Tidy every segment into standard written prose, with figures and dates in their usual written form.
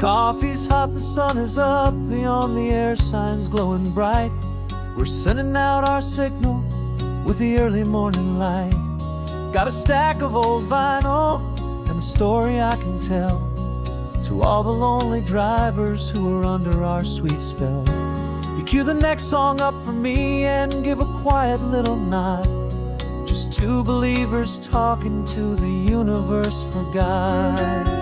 Coffee's hot, the sun is up, the on-the-air sign's glowing bright. We're sending out our signal with the early morning light. Got a stack of old vinyl and a story I can tell to all the lonely drivers who are under our sweet spell. You cue the next song up for me and give a quiet little nod. Just two believers talking to the universe for God.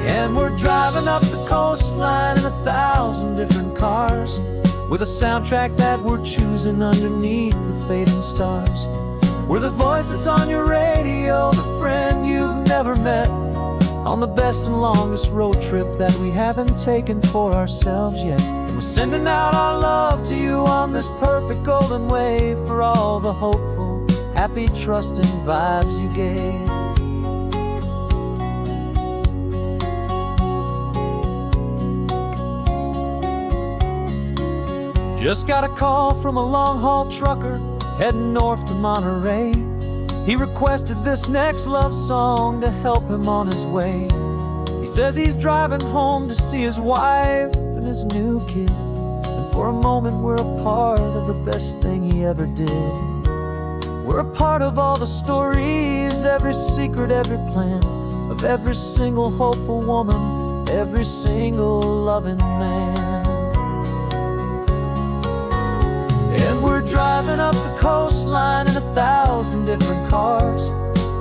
And we're driving up the coastline in 1,000 different cars, with a soundtrack that we're choosing underneath the fading stars. We're the voice that's on your radio, the friend you've never met, on the best and longest road trip that we haven't taken for ourselves yet. And we're sending out our love to you on this perfect golden wave, for all the hopeful, happy, trusting vibes you gave. Just got a call from a long-haul trucker heading north to Monterey. He requested this next love song to help him on his way. He says he's driving home to see his wife and his new kid, and for a moment we're a part of the best thing he ever did. We're a part of all the stories, every secret, every plan, of every single hopeful woman, every single loving man. And we're driving up the coastline in 1,000 different cars,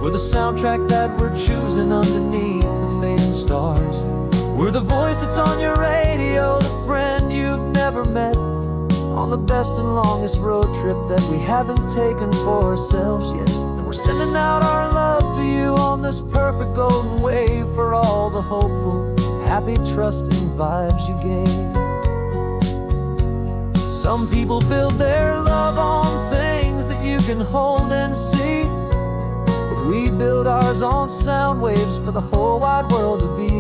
with a soundtrack that we're choosing underneath the fading stars. We're the voice that's on your radio, the friend you've never met, on the best and longest road trip that we haven't taken for ourselves yet. And we're sending out our love to you on this perfect golden wave, for all the hopeful, happy, trusting vibes you gave. Some people build their love on things that you can hold and see, but we build ours on sound waves for the whole wide world to be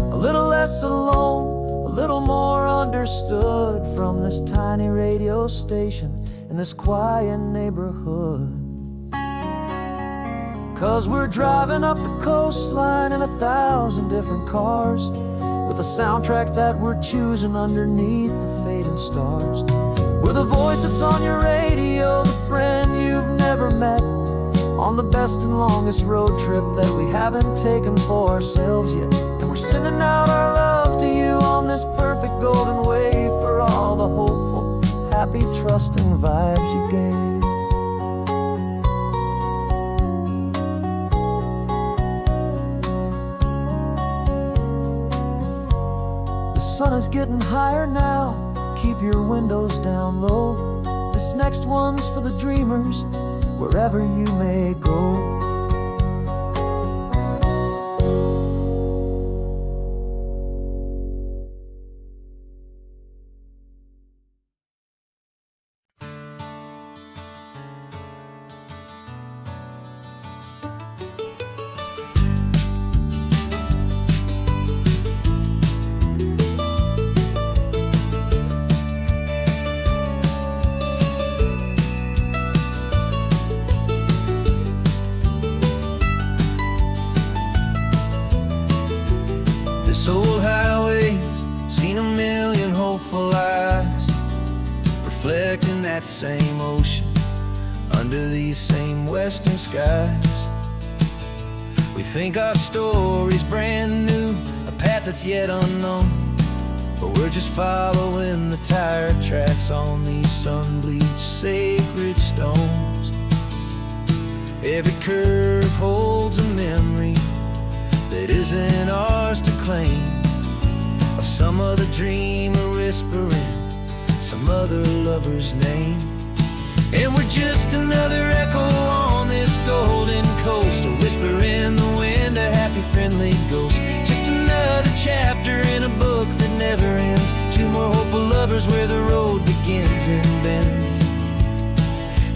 a little less alone, a little more understood, from this tiny radio station in this quiet neighborhood. 'Cause we're driving up the coastline in 1,000 different cars, with a soundtrack that we're choosing underneath the fading stars. We're the voice that's on your radio, the friend you've never met, on the best and longest road trip that we haven't taken for ourselves yet. And we're sending out our love to you on this perfect golden wave, for all the hopeful, happy, trusting vibes you gave. The sun is getting higher now, keep your windows down low. This next one's for the dreamers, wherever you may go. This old highway's seen a million hopeful eyes, reflecting that same ocean under these same western skies. We think our story's brand new, a path that's yet unknown, but we're just following the tire tracks on these sun-bleached sacred stones. Every curve holds a memory that isn't ours to claim, of some other dreamer whispering some other lover's name. And we're just another echo on this golden coast, a whisper in the wind, a happy friendly ghost. Just another chapter in a book that never ends, two more hopeful lovers where the road begins and bends.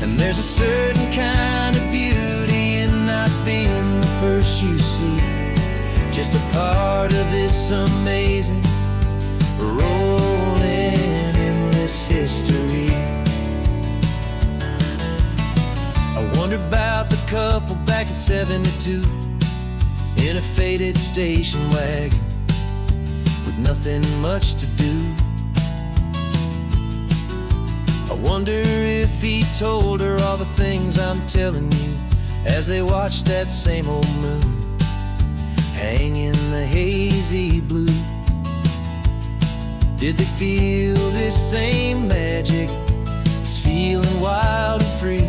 And there's a certain kind of beauty in not being the first you see, just a part of this amazing, rolling, endless history. I wonder about the couple back in '72, in a faded station wagon with nothing much to do. I wonder if he told her all the things I'm telling you as they watched that same old moon hang in the hazy blue. Did they feel this same magic, this feeling wild and free,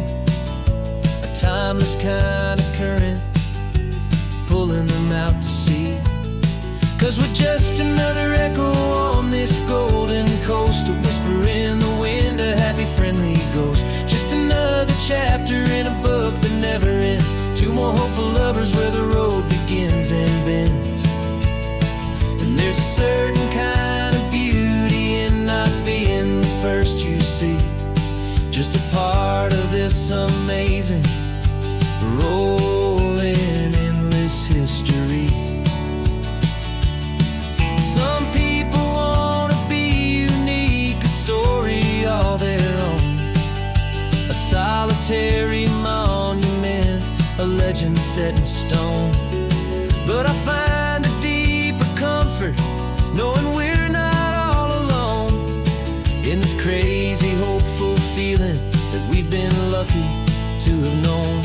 a timeless kind of current pulling them out to sea? 'Cause we're just another echo on this golden coast, a whisper in the wind, a happy friendly ghost. Just another chapter in a book that never ends, two more hopeful lovers where the road begins and bends. And there's a certain kind of beauty in not being the first you see, just a part of this amazing rolling endless history. Some people want to be unique, a story all their own, a solitary monument, a legend set in stone. But I find a deeper comfort knowing we're not all alone in this crazy, hopeful feeling that we've been lucky to have known.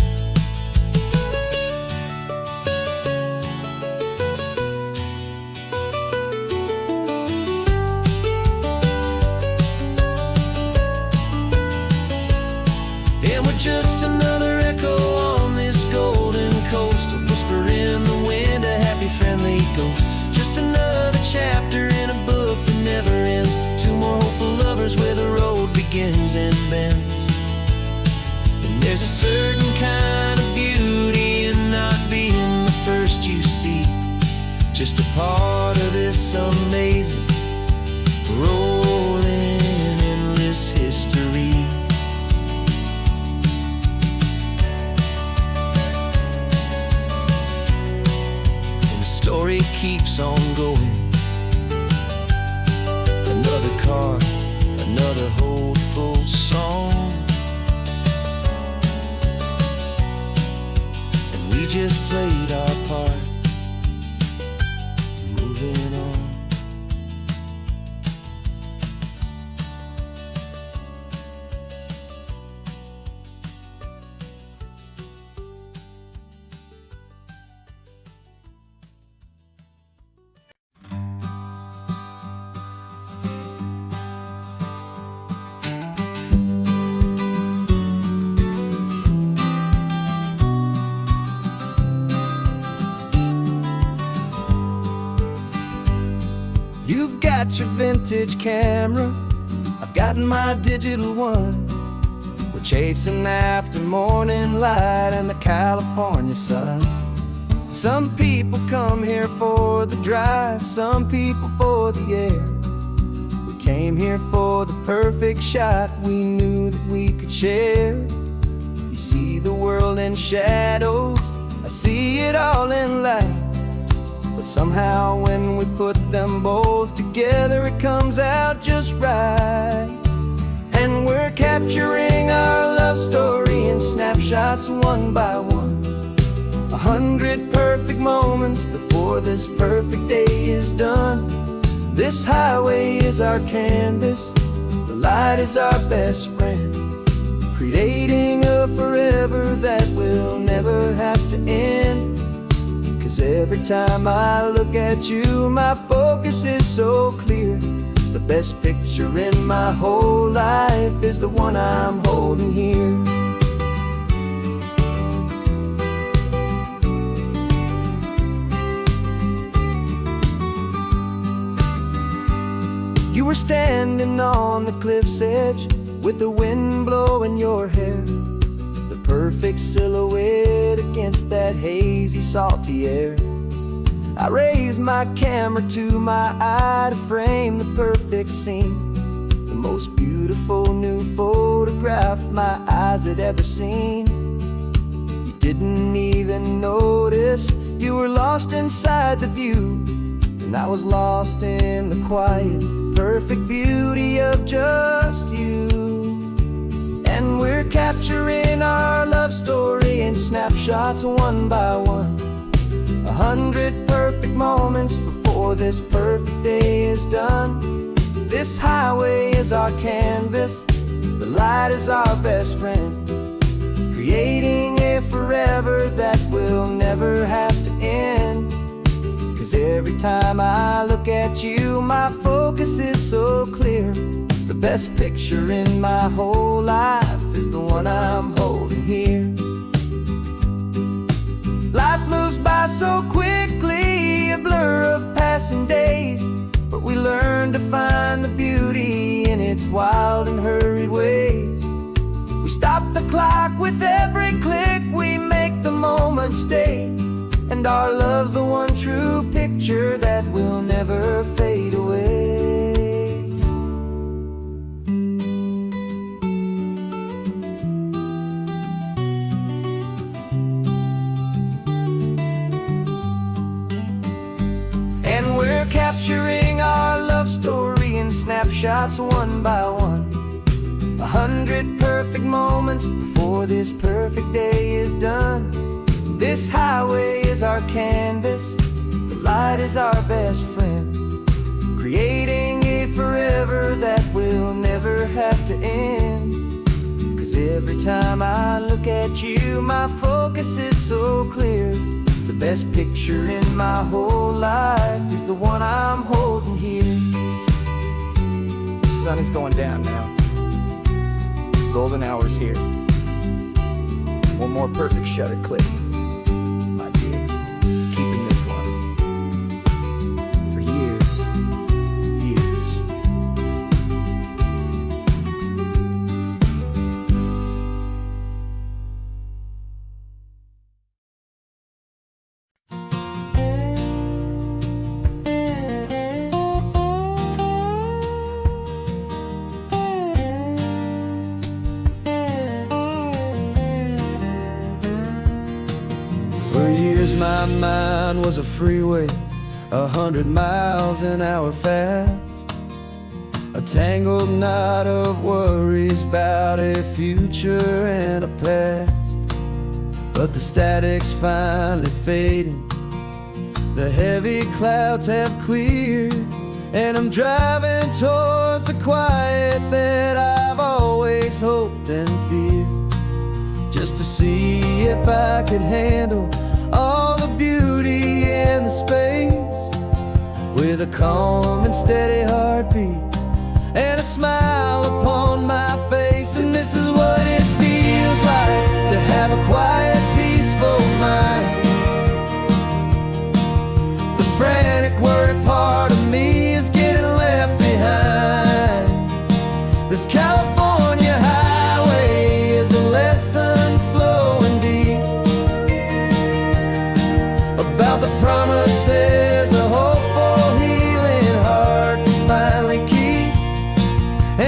And we're just another echo on this golden coast, a whisper in the wind, a happy friendly ghost. Just another chapter in a book that never ends, two more hopeful lovers where the road begins and bends. And there's a certain kind of beauty in not being the first you see, just a part of this amazing rolling endless history. Story keeps on going. Another car, another hopeful song, and we just played our part, moving on. You've got your vintage camera, I've got my digital one. We're chasing after morning light and the California sun. Some people come here for the drive, some people for the air. We came here for the perfect shot we knew that we could share. You see the world in shadows, I see it all in light. But somehow when we put them both together, it comes out just right. And we're capturing our love story in snapshots one by one, 100 perfect moments before this perfect day is done. This highway is our canvas, the light is our best friend, creating a forever that will never have to end. 'Cause every time I look at you, my focus is so clear. The best picture in my whole life is the one I'm holding here. You were standing on the cliff's edge with the wind blowing your hair, the perfect silhouette against that hazy, salty air. I raised my camera to my eye to frame the perfect scene, the most beautiful new photograph my eyes had ever seen. You didn't even notice you were lost inside the view, and I was lost in the quiet, perfect beauty of just you. And we're capturing our love story in snapshots one by one, 100 perfect moments before this perfect day is done. This highway is our canvas, the light is our best friend, creating a forever that will never have to end. 'Cause every time I look at you, my focus is so clear. The best picture in my whole life is the one I'm holding here. Life moves by so quickly, a blur of passing days, but we learn to find the beauty in its wild and hurried ways. We stop the clock with every click, we make the moment stay, and our love's the one true picture that will never fade away. And we're capturing our love story in snapshots one by one. 100 perfect moments before this perfect day is done. This highway is our canvas, the light is our best friend, creating a forever that will never have to end. 'Cause every time I look at you, my focus is so clear. The best picture in my whole life is the one I'm holding here. The sun is going down now. Golden hour's here. One more perfect shutter click, my dear. Keeping this one for years, years. For years my mind was a freeway, 100 miles an hour fast, a tangled knot of worries about a future and a past. But the static's finally fading, the heavy clouds have cleared, and I'm driving towards the quiet that I've always hoped and feared, just to see if I could handle all the beauty in the space, with a calm and steady heartbeat and a smile upon my face. And this is what it feels like to have a quiet, peaceful mind. The frantic, worried part of me is getting left behind. This California highway is a lesson slow and deep about the promises a hopeful, healing heart can finally keep.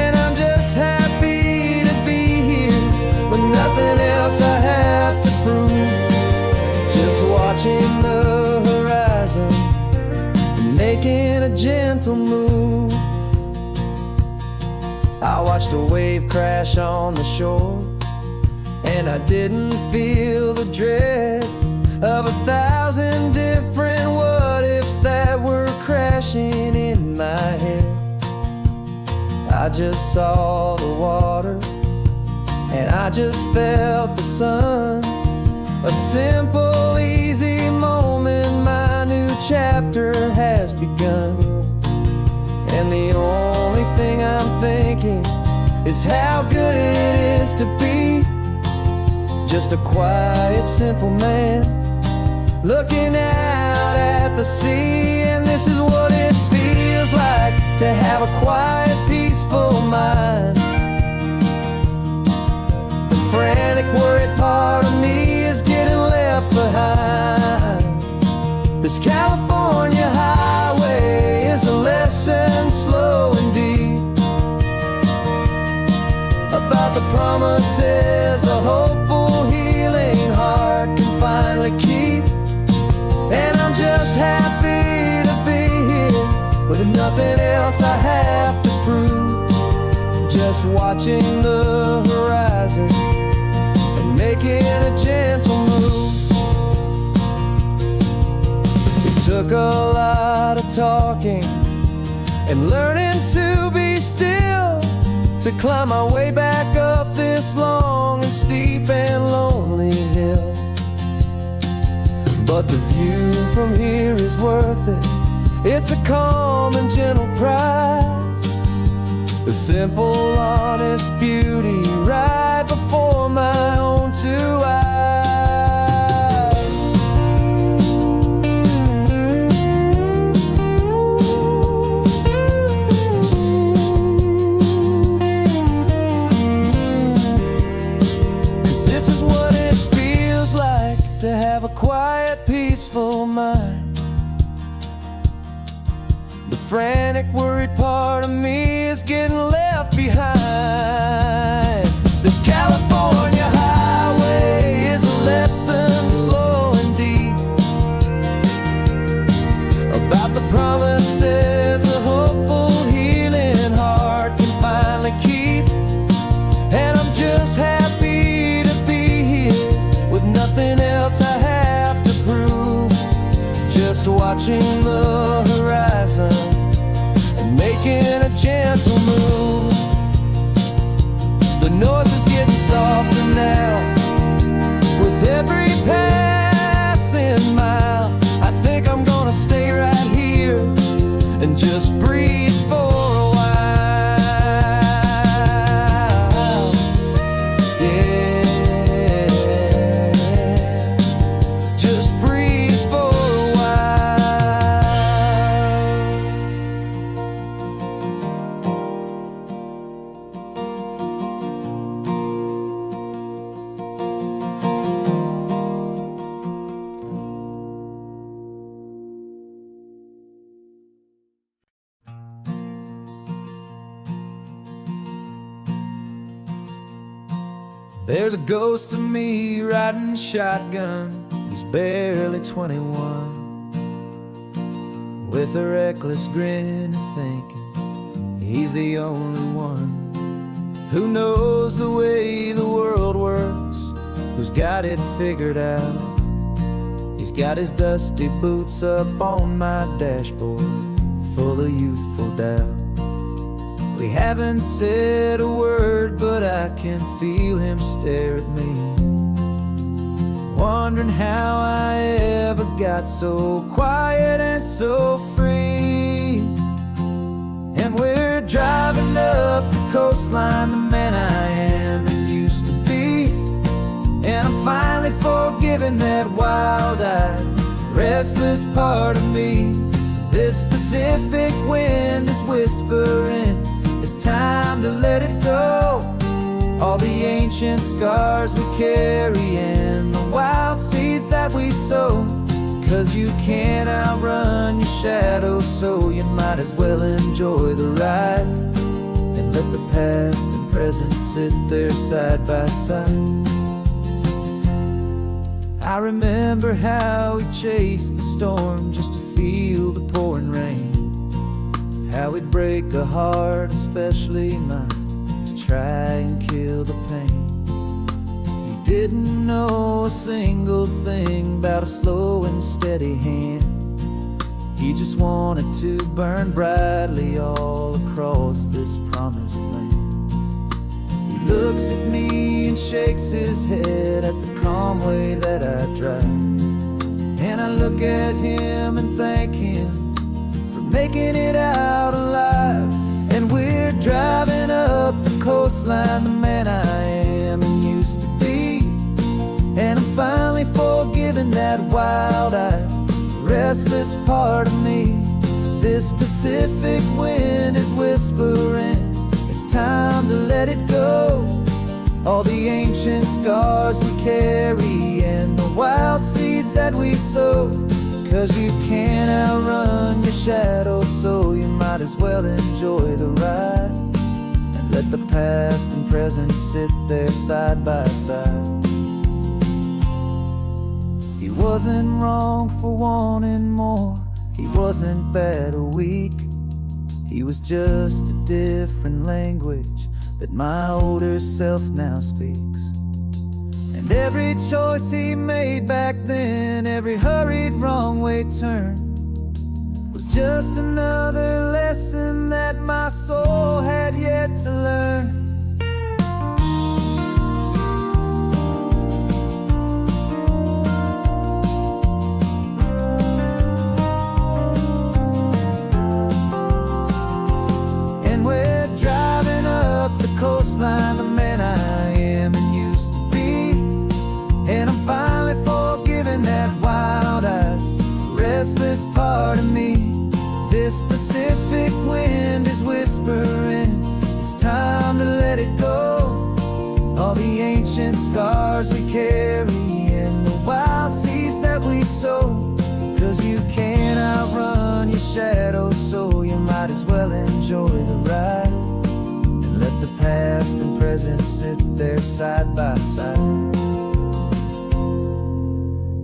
And I'm just happy to be here with nothing else I have to prove, just watching the horizon and making a gentle move. I watched a wave crash on the shore, and I didn't feel the dread of 1,000 different what-ifs that were crashing in my head. I just saw the water, and I just felt the sun. A simple, easy moment, my new chapter has begun. And the only thing I'm thinking is how good it is to be just a quiet, simple man looking out at the sea. And this is what it feels like to have a quiet, peaceful mind. The frantic, worried part of me is getting left behind. This California highway is a lesson slow and deep about the promises a hopeful, healing heart can finally keep. And I'm just happy to be here with nothing else I have to prove, just watching the horizon and making a gentle move. took a lot of talking and learning to be still, to climb my way back up this long and steep and lonely hill. But the view from here is worth it. It's a calm and gentle prize, the simple, honest beauty right before my own two eyes. 'Cause this is what it feels like to have a quiet, peaceful mind. The frantic, worried part of me is getting left behind. This California highway is a lesson slow and deep about the promises a hopeful, healing heart can finally keep. And I'm just happy to be here with nothing else I have to prove, just watching the horizon and making a gentle move. The noise is getting softer now with every passing mile. I think I'm gonna stay right here and just breathe for a while. Yeah, just breathe for a while. There's a ghost of me riding shotgun. He's barely 21, with a reckless grin and thinking he's the only one who knows the way the world works, who's got it figured out. He's got his dusty boots up on my dashboard, full of youthful doubt. We haven't said a word, but I can feel him stare at me, wondering how I ever got so quiet and so free. And we're driving up the coastline, the man I am and used to be. And I'm finally forgiving that wild-eyed, restless part of me. This Pacific wind is whispering, it's time to let it go. All the ancient scars we carry and the wild seeds that we sow. 'Cause you can't outrun your shadow, so you might as well enjoy the ride and let the past and present sit there side by side. I remember how we chased the storm just to feel the pouring rain, how we'd break a heart, especially mine, to try and kill the pain. You didn't know a single thing about a slow and steady hand. He just wanted to burn brightly all across this promised land. He looks at me and shakes his head at the calm way that I drive, and I look at him and thank him for making it out alive. And we're driving up the coastline, the man I am and used to be. And I'm finally forgiving that wild-eyed, restless part of me. This Pacific wind is whispering, it's time to let it go. All the ancient scars we carry and the wild seeds that we sow. 'Cause you can't outrun your shadow, so you might as well enjoy the ride and let the past and present sit there side by side. He wasn't wrong for wanting more, he wasn't bad or weak. He was just a different language that my older self now speaks. And every choice he made back then, every hurried wrong way turn, just another lesson that my soul had yet to learn. And we're driving up the coastline, the man I am and used to be. And I'm finally forgiving that wild-eyed, restless part of me. This Pacific wind is whispering, it's time to let it go. All the ancient scars we carry and the wild seeds that we sow. 'Cause you can't outrun your shadow, so you might as well enjoy the ride. And let the past and present sit there side by side.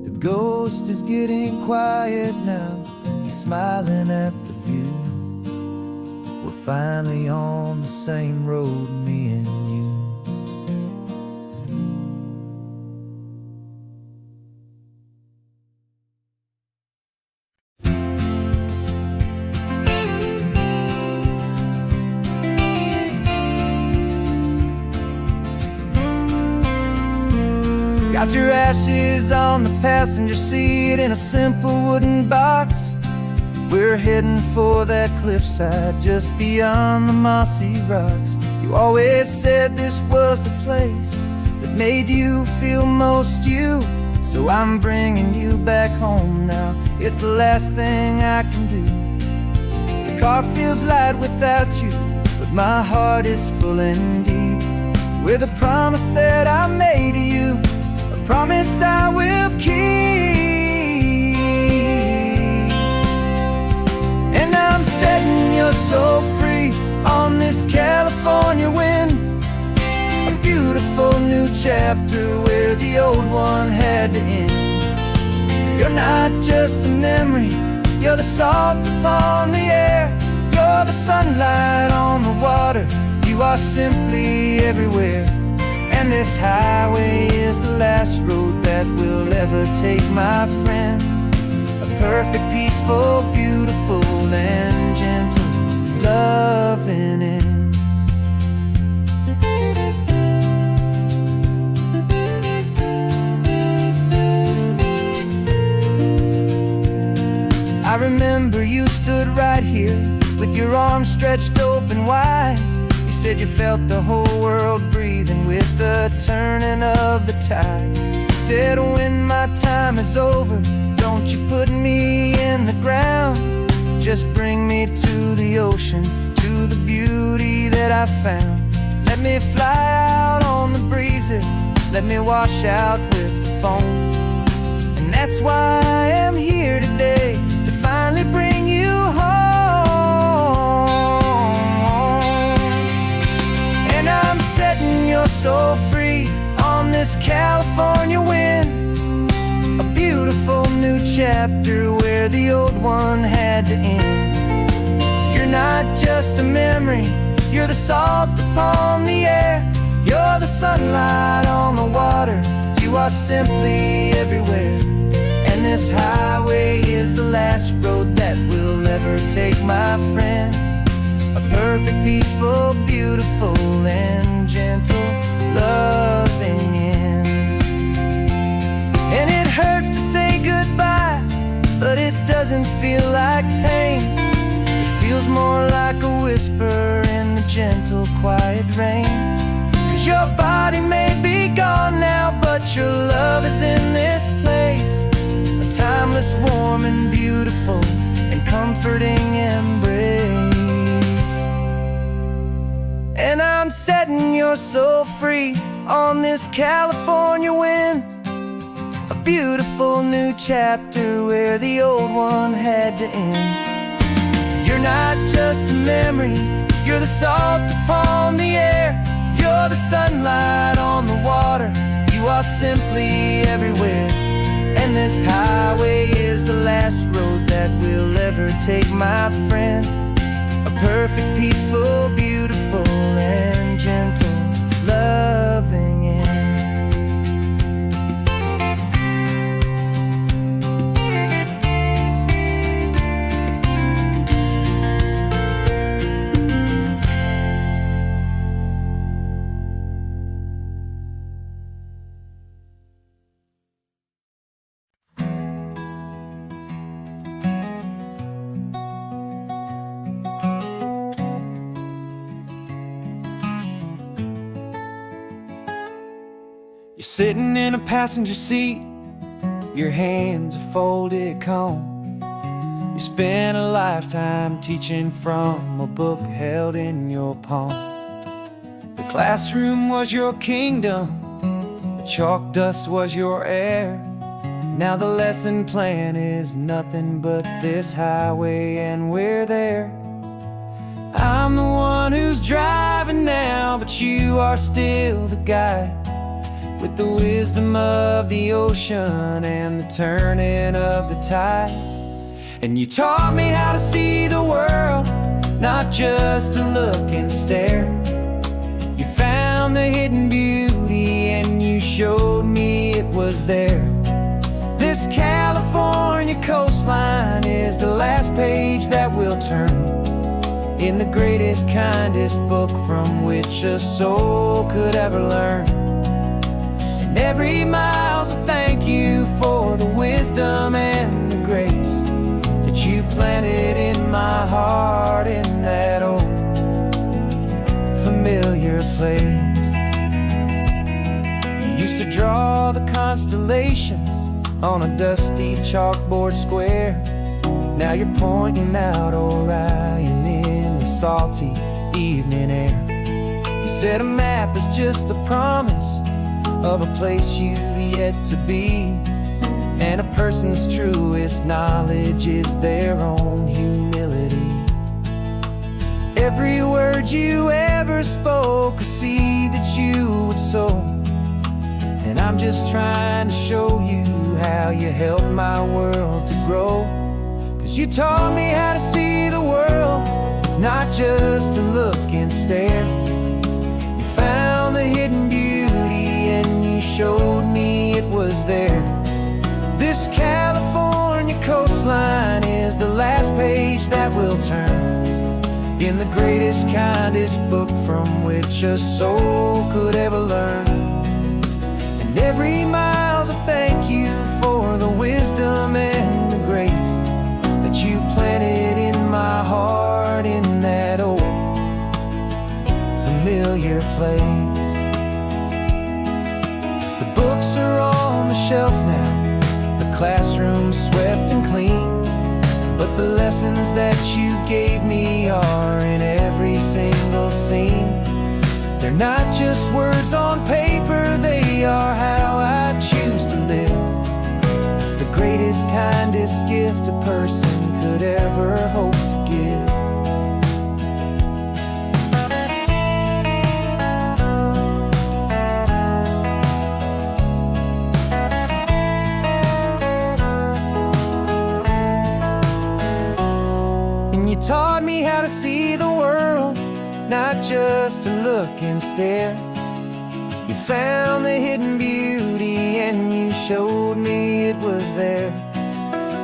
The ghost is getting quiet now, he's smiling at the view. We're finally on the same road, me and you. Got your ashes on the passenger seat in a simple wooden box. We're heading for that cliffside just beyond the mossy rocks. You always said this was the place that made you feel most you. So I'm bringing you back home now, it's the last thing I can do. The car feels light without you, but my heart is full and deep with a promise that I made to you, a promise I will keep. And I'm setting your soul free on this California wind, a beautiful new chapter where the old one had to end. You're not just a memory, you're the salt upon the air, you're the sunlight on the water, you are simply everywhere. And this highway is the last road that we'll ever take, my friend. A perfect, peaceful, beautiful, and gentle, loving end. I remember you stood right here with your arms stretched open wide. You said you felt the whole world breathing with the turning of the tide. You said when my time is over, don't you put me in the ground, just bring me to the ocean, to the beauty that I found. Let me fly out on the breezes, let me wash out with the foam. And that's why I am here today, to finally bring you home. And I'm setting your soul free on this California wind, a beautiful new chapter where the old one had to end. You're not just a memory, you're the salt upon the air, you're the sunlight on the water, you are simply everywhere. And this highway is the last road that we'll ever take, my friend. A perfect, peaceful, beautiful, and gentle, loving end. And it hurts to say goodbye, but it doesn't feel like pain. It feels more like a whisper in the gentle, quiet rain. 'Cause your body may be gone now, but your love is in this place, a timeless, warm, and beautiful, and comforting embrace. And I'm setting your soul free on this California wind, a beautiful new chapter where the old one had to end. You're not just a memory, you're the salt upon the air, you're the sunlight on the water, you are simply everywhere. And this highway is the last road that we'll ever take, my friend. A perfect, peaceful, beautiful, and gentle, loving end. You're sitting in a passenger seat, your hands are folded calm. You spent a lifetime teaching from a book held in your palm. The classroom was your kingdom, the chalk dust was your air. Now the lesson plan is nothing but this highway and we're there. I'm the one who's driving now, but you are still the guide, with the wisdom of the ocean and the turning of the tide. And you taught me how to see the world, not just to look and stare. You found the hidden beauty and you showed me it was there. This California coastline is the last page that we'll turn in the greatest, kindest book from which a soul could ever learn. And every mile's a thank you for the wisdom and the grace that you planted in my heart in that old familiar place. You used to draw the constellations on a dusty chalkboard square. Now you're pointing out Orion in the salty evening air. You said a map is just a promise of a place you've yet to be, and a person's truest knowledge is their own humility. Every word you ever spoke, a seed that you would sow, and I'm just trying to show you how you helped my world to grow. 'Cause you taught me how to see the world, not just to look and stare. You found the hidden beauty and you showed me it was there. This California coastline is the last page that we'll turn in the greatest, kindest book from which a soul could ever learn. And every mile's a thank you for the wisdom and the grace that you planted in my heart in that old familiar place. The books are on the shelf now, the classroom swept and clean, but the lessons that you gave me are in every single scene. They're not just words on paper, they are how I choose to live. The greatest, kindest gift a person could ever hope to give. And you taught me how to see the world, not just to look and stare. You found the hidden beauty and you showed me it was there.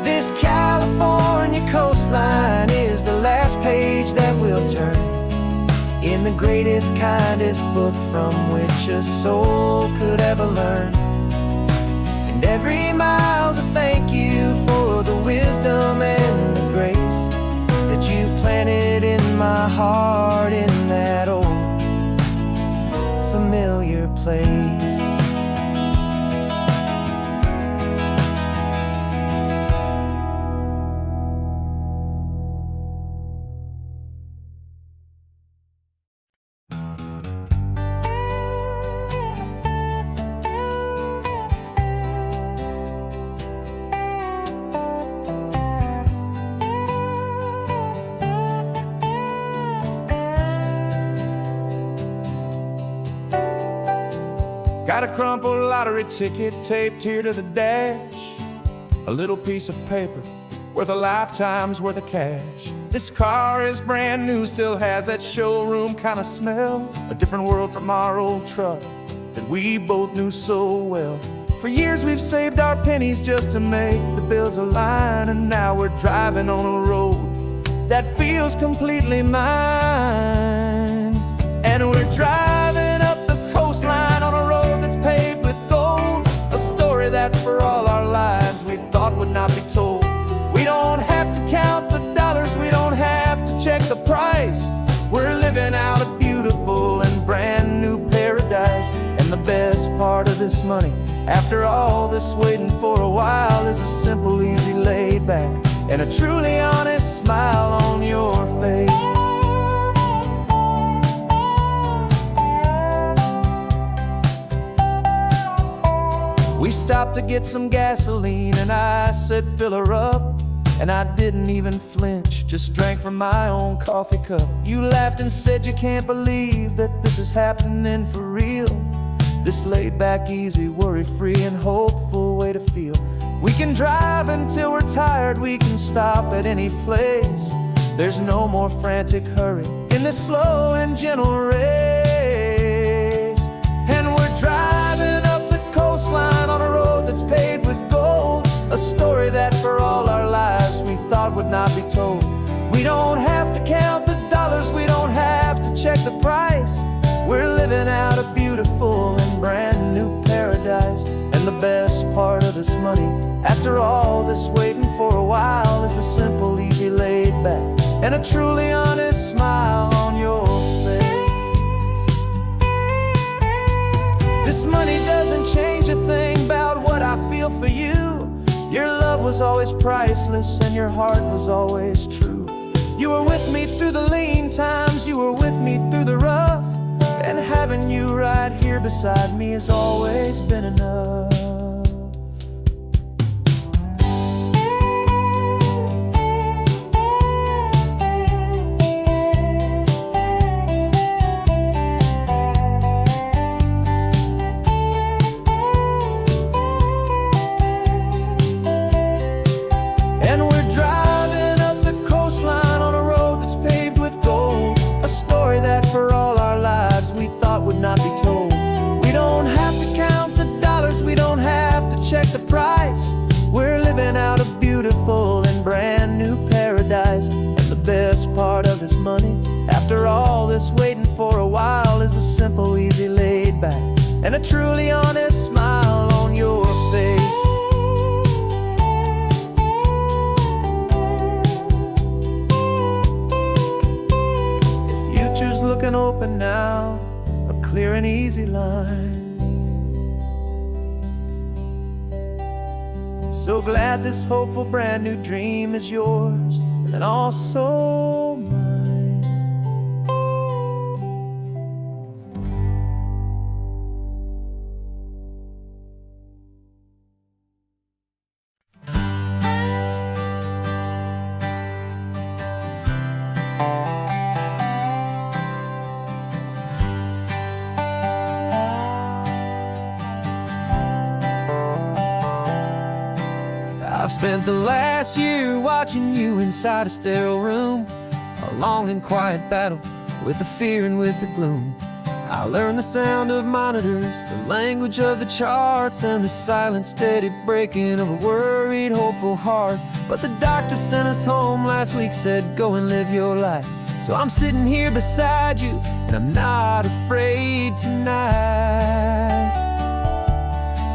This California coastline is the last page that we'll turn in the greatest, kindest book from which a soul could ever learn. And every mile's a thank you for the wisdom and the grace that you planted in my heart in that old familiar place. Got a crumpled lottery ticket taped here to the dash, a little piece of paper worth a lifetime's worth of cash. This car is brand new, still has that showroom kind of smell, a different world from our old truck that we both knew so well. For years we've saved our pennies just to make the bills align, and now we're driving on a road that feels completely mine. And we're driving up the coastline on a road that's paved with gold, a story that for all our lives we thought would not be told. We don't have to count the dollars, we don't have to check the price. We're living out a beautiful and brand new paradise, and the best part part of this money. After all this waiting for a while is a simple, easy, laid back, and a truly honest smile on your face. We stopped to get some gasoline and I said fill her up, and I didn't even flinch, just drank from my own coffee cup. You laughed and said you can't believe that this is happening for real. This laid back, easy, worry-free and hopeful way to feel. We can drive until we're tired, we can stop at any place. There's no more frantic hurry in this slow and gentle race. And we're driving up the coastline on a road that's paved with gold, a story that for all our lives we thought would not be told. We don't have to count the dollars, we don't have to check the price. We're living out a beautiful and brand new paradise. And the best part of this money, after all this waiting for a while, is the simple, easy, laid back, and a truly honest smile on your face. This money doesn't change a thing about what I feel for you. Your love was always priceless and your heart was always true. You were with me through the lean times, you were with me through the rough, and having you right here beside me has always been enough. And we're driving up the coastline on a road that's paved with gold, a story that for all our lives we thought would not be told. We don't have to count the dollars, we don't have to check the price. We're living out a beautiful and brand new paradise. And the best part of this money, after all this waiting for a while, is the simple, easy, laid back, and a truly honest smile on your face. Future's looking open now, a clear and easy line. So glad this hopeful brand new dream is yours and also mine. I've spent the last year watching you inside a sterile room, a long and quiet battle with the fear and with the gloom. I learned the sound of monitors, the language of the charts, and the silent, steady breaking of a worried, hopeful heart. But the doctor sent us home last week, said go and live your life. So I'm sitting here beside you, and I'm not afraid tonight.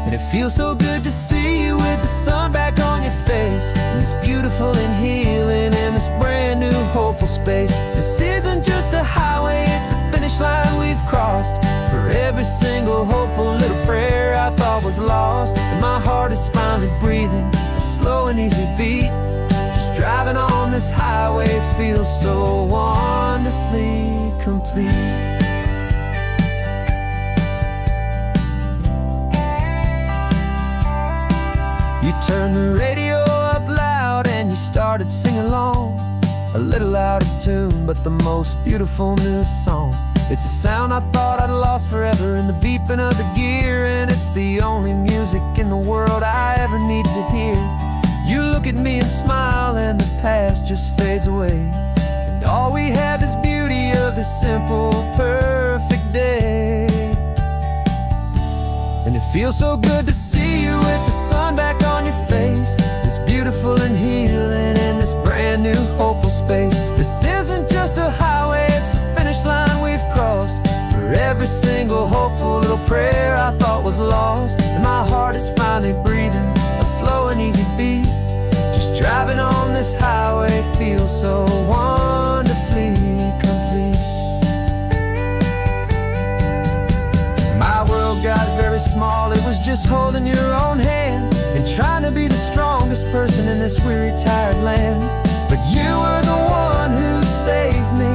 And it feels so good to see you with the sun back on your face, in this beautiful and healing, in this brand new hopeful space. This isn't just a highway, it's a finish line we've crossed. For every single hopeful little prayer I thought was lost, and my heart is finally breathing a slow and easy beat. Just driving on this highway feels so wonderfully complete. You turned the radio up loud and you started singing along, a little out of tune, but the most beautiful new song. It's a sound I thought I'd lost forever in the beeping of the gear, and it's the only music in the world I ever need to hear. You look at me and smile and the past just fades away, and all we have is beauty of this simple, perfect day. And it feels so good to see you with the sun back on your face, this beautiful and healing in this brand new hopeful space. This isn't just a highway, it's a finish line we've crossed. For every single hopeful little prayer I thought was lost, and my heart is finally breathing a slow and easy beat. Just driving on this highway feels so wonderfully complete. My world got very small, it was just holding your own hand and trying to be the strongest person in this weary, tired land. But you were the one who saved me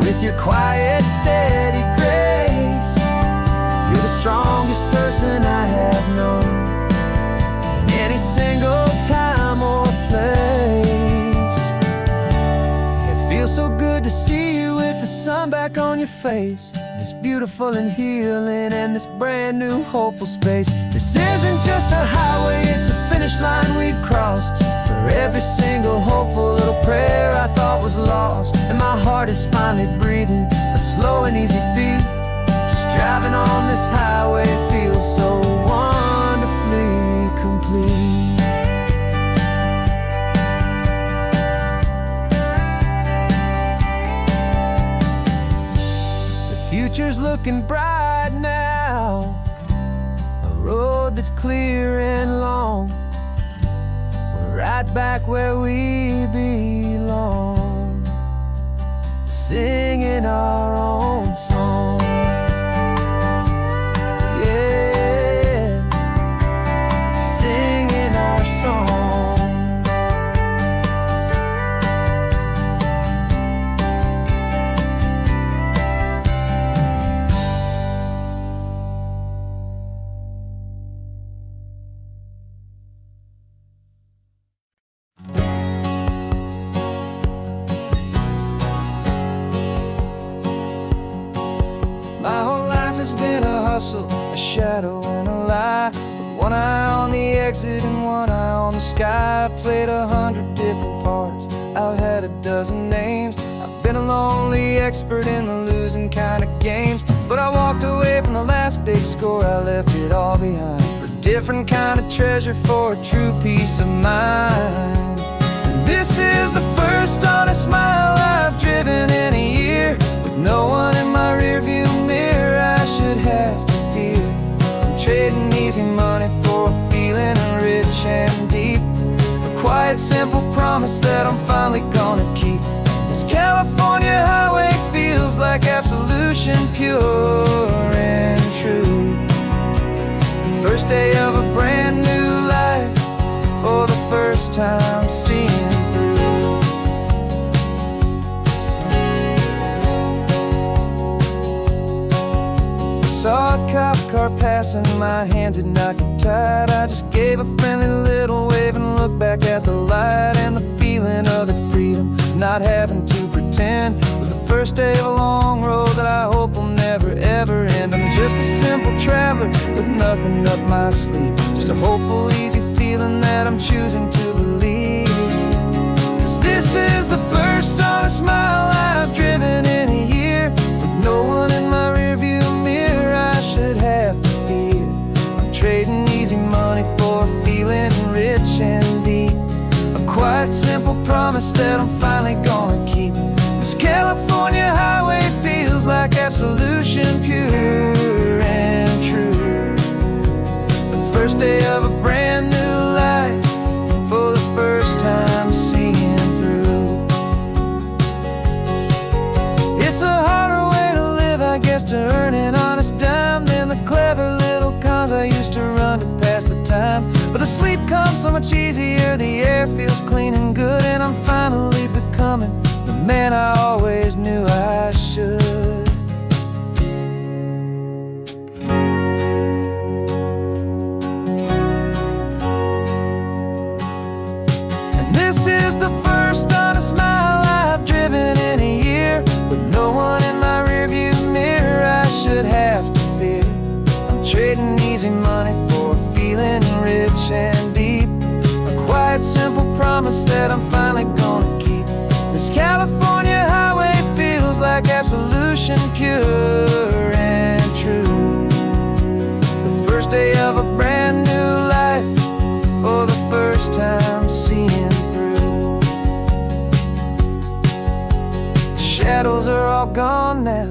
with your quiet, steady grace. You're the strongest person I have known in any single time or place. It feels so good to see you with the sun back on your face. This beautiful and healing and this brand new hopeful space. This isn't just a highway, it's a finish line we've crossed. For every single hopeful little prayer I thought was lost. And my heart is finally breathing a slow and easy beat. Just driving on this highway feels so wonderfully complete. Future's looking bright now, a road that's clear and long. We're right back where we belong, singing our own song. Yeah, singing our song. A shadow and a lie, with one eye on the exit and one eye on the sky. I played 100 different parts, I've had a dozen names. I've been a lonely expert in the losing kind of games. But I walked away from the last big score, I left it all behind for a different kind of treasure, for a true peace of mind. And this is the first honest mile I've driven in a year, with no one in my rearview mirror I should have to fear. I'm trading easy money for a feeling rich and deep, a quiet, simple promise that I'm finally gonna keep. This California highway feels like absolution, pure and true. The first day of a brand new life, for the first time seeing through. Saw a cop car passing, my hands had not got tied. I just gave a friendly little wave and looked back at the light. And the feeling of that freedom, not having to pretend, was the first day of a long road that I hope will never ever end. I'm just a simple traveler with nothing up my sleeve, just a hopeful, easy feeling that I'm choosing to believe. 'Cause this is the first honest mile I've driven in a year, with no one in my rearview mirror I should have to fear. I'm trading easy money for a feeling rich and deep, a quiet, simple promise that I'm finally gonna keep. This California highway feels like absolution, pure and true. The first day of a brand new life, for the first time seeing through. It's a harder way to live, I guess, to earn an honest dime than the clever little cons I used to run to pass the time. But the sleep comes so much easier, the air feels clean and good, and I'm finally becoming the man I always knew I should. And this is the first honest mile I've driven in a year, with no one in my rearview mirror I should have to fear. I'm trading easy money for a feeling rich and deep, a quiet, simple promise that I'm finally gonna keep. This California highway feels like absolution, pure and true. The first day of a brand new life, for the first time seeing through. The shadows are all gone now,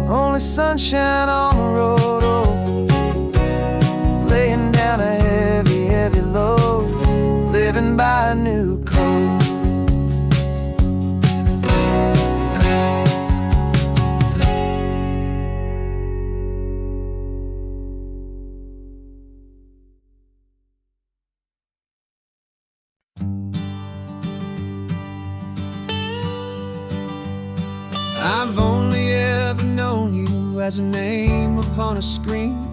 only sunshine on the road. Oh, laying down a heavy, heavy load, living by a new code. as a name upon a screen.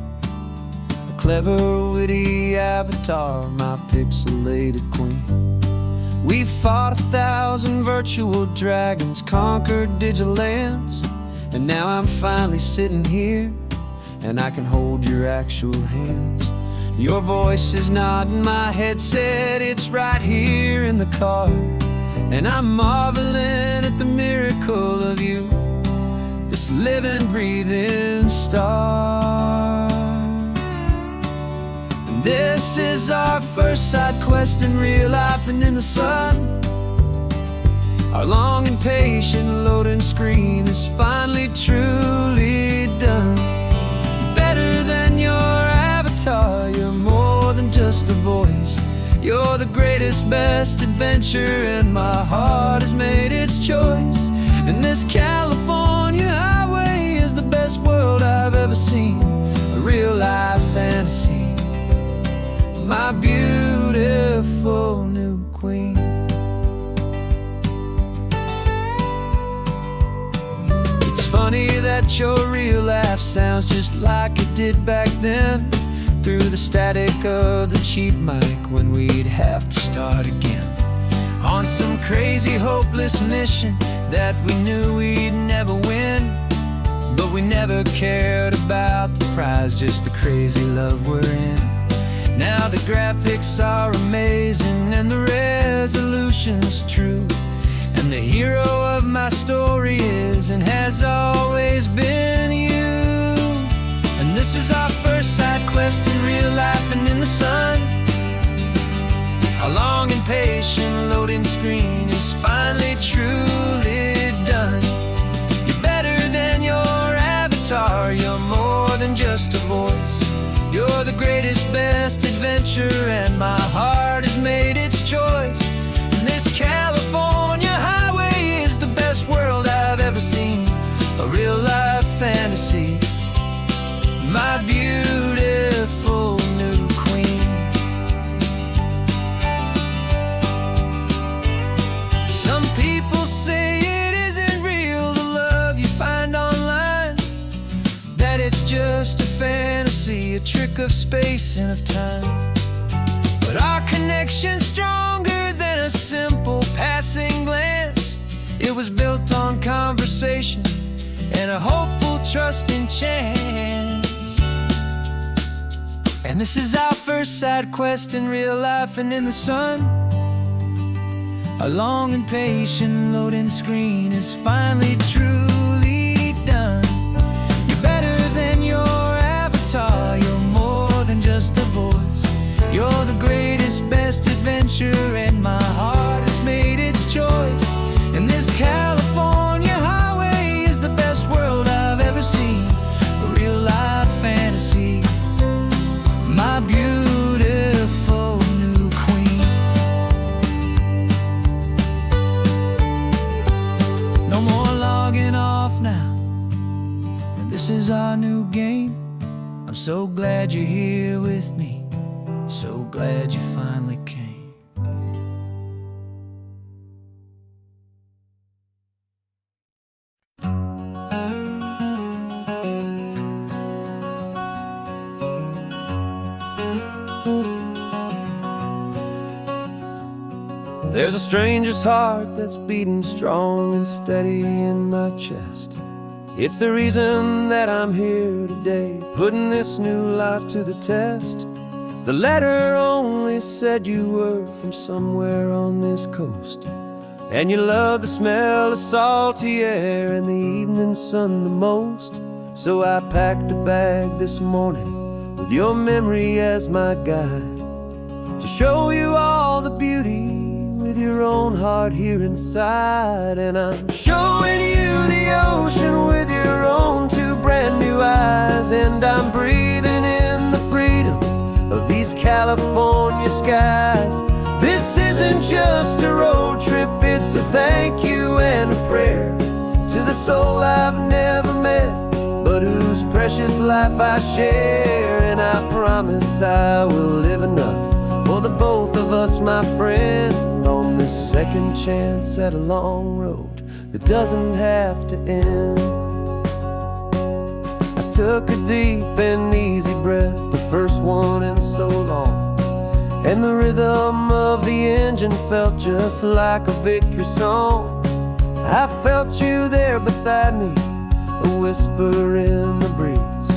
A clever, witty avatar, my pixelated queen. We fought 1,000 virtual dragons, conquered digital lands, and now I'm finally sitting here, and I can hold your actual hands. Your voice is not in my headset, it's right here in the car, and I'm marveling at the miracle of you, this living, breathing star. And this is our first side quest in real life and in the sun. Our long and patient loading screen is finally truly done. Better than your avatar, you're more than just a voice. You're the greatest, best adventure, and my heart has made its choice. And this California highway is the best world I've ever seen, a real life fantasy, my beautiful new queen. It's funny that your real life sounds just like it did back then, through the static of the cheap mic when we'd have to start again, on some crazy hopeless mission that we knew we'd never win. But we never cared about the prize, just the crazy love we're in. Now the graphics are amazing and the resolution's true, and the hero of my story is and has always been you. And this is our first side quest in real life and in the sun. Our long and patient loading screen is finally truly done. You're better than your avatar, you're more than just a voice. You're the greatest, best adventure, and my heart has made its choice. And this California highway is the best world I've ever seen, a real life fantasy, my beautiful new queen. Some people say it isn't real, the love you find online, that it's just a fantasy, a trick of space and of time. But our connection's stronger than a simple passing glance. It was built on conversation and a hopeful, trusting chance. And this is our first side quest in real life and in the sun. Our long and patient loading screen is finally truly done. You're better than your avatar, you're more than just a voice. You're the greatest, best adventure, and my heart has made its choice. And this California highway is the best world I've ever seen, a real life fantasy, my beautiful new queen. No more logging off now, and this is our new game. I'm so glad you're here with me, so glad you finally came. There's a stranger's heart that's beating strong and steady in my chest. It's the reason that I'm here today, putting this new life to the test. The letter only said you were from somewhere on this coast, and you love the smell of salty air and the evening sun the most. So I packed a bag this morning with your memory as my guide, to show you all the beauty with your own heart here inside. And I'm showing you the ocean with your own two brand new eyes, and I'm breathing in the freedom of these California skies. This isn't just a road trip, it's a thank you and a prayer to the soul I've never met, but whose precious life I share. And I promise I will live enough for the both of us, my friend, on this second chance at a long road that doesn't have to end. took a deep and easy breath, the first one in so long, and the rhythm of the engine felt just like a victory song. I felt you there beside me, a whisper in the breeze,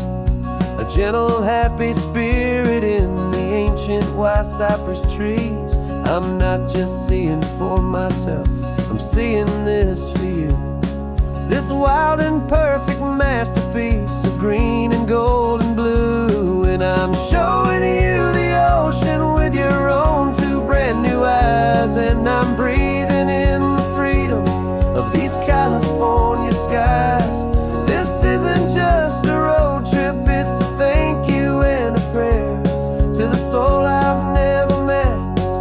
a gentle, happy spirit in the ancient white cypress trees. I'm not just seeing for myself, I'm seeing this for you. This wild and perfect masterpiece of green and gold and blue. And I'm showing you the ocean with your own two brand new eyes. And I'm breathing in the freedom of these California skies. This isn't just a road trip, it's a thank you and a prayer to the soul I've never met,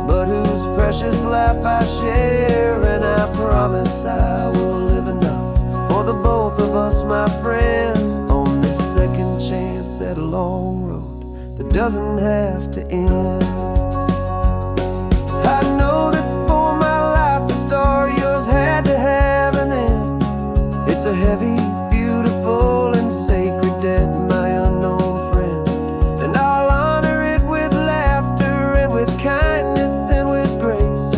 but whose precious life I share. And I promise I will live enough for the both of us, my friend, on this second chance at a long road that doesn't have to end. I know that for my life to start, yours had to have an end. It's a heavy, beautiful, and sacred debt, my unknown friend, and I'll honor it with laughter and with kindness and with grace,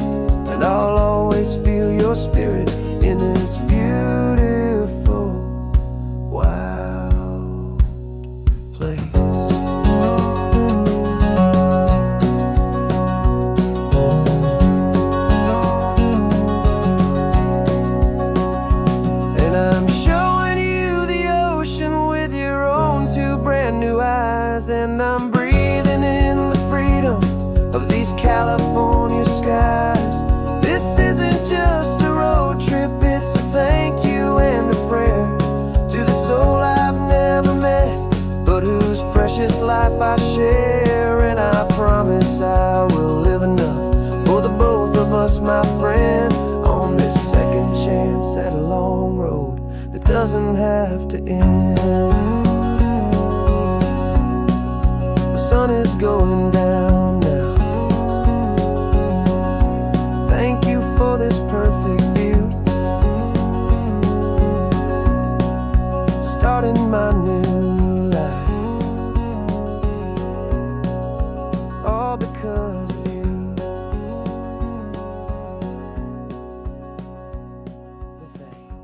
and I'll always feel your spirit in this beautiful, wild place. And I'm showing you the ocean with your own two brand new eyes. And I'm breathing in the freedom of these California skies. This isn't just a road trip, it's a thank you and a prayer to the soul I've never met, but whose precious life I share. And I promise I will live enough for the both of us, my friend, on this second chance at a long road that doesn't have to end. The sun is going down now. Thank you for this perfect view, starting my new life, all because of you. Thank you.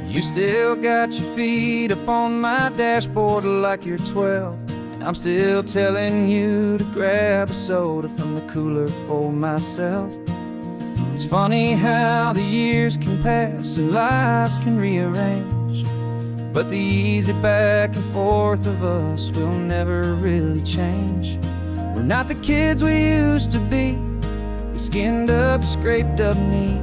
You still got your feet up on my dashboard like you're 12, and I'm still telling you to grab a soda from the cooler for myself. It's funny how the years can pass and lives can rearrange, but the easy back and forth of us will never really change. We're not the kids we used to be, with skinned up, scraped up knees,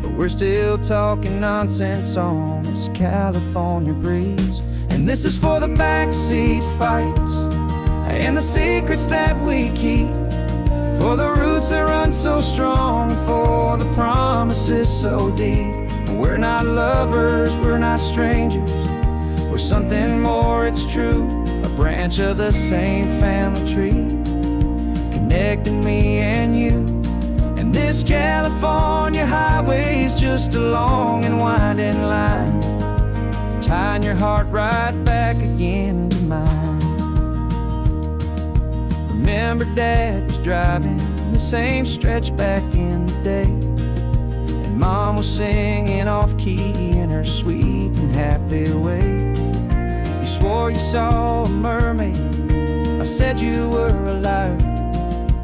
but we're still talking nonsense on this California breeze. And this is for the backseat fights and the secrets that we keep, for the roots that run so strong, for the promises so deep. We're not lovers, we're not strangers, we're something more, it's true, a branch of the same family tree, connecting me and you. And this California highway is just a long and winding line, tying your heart right back again to mine. Remember Dad was driving the same stretch back in the day, and Mom was singing off-key in her sweet and happy way. You swore you saw a mermaid, I said you were a liar,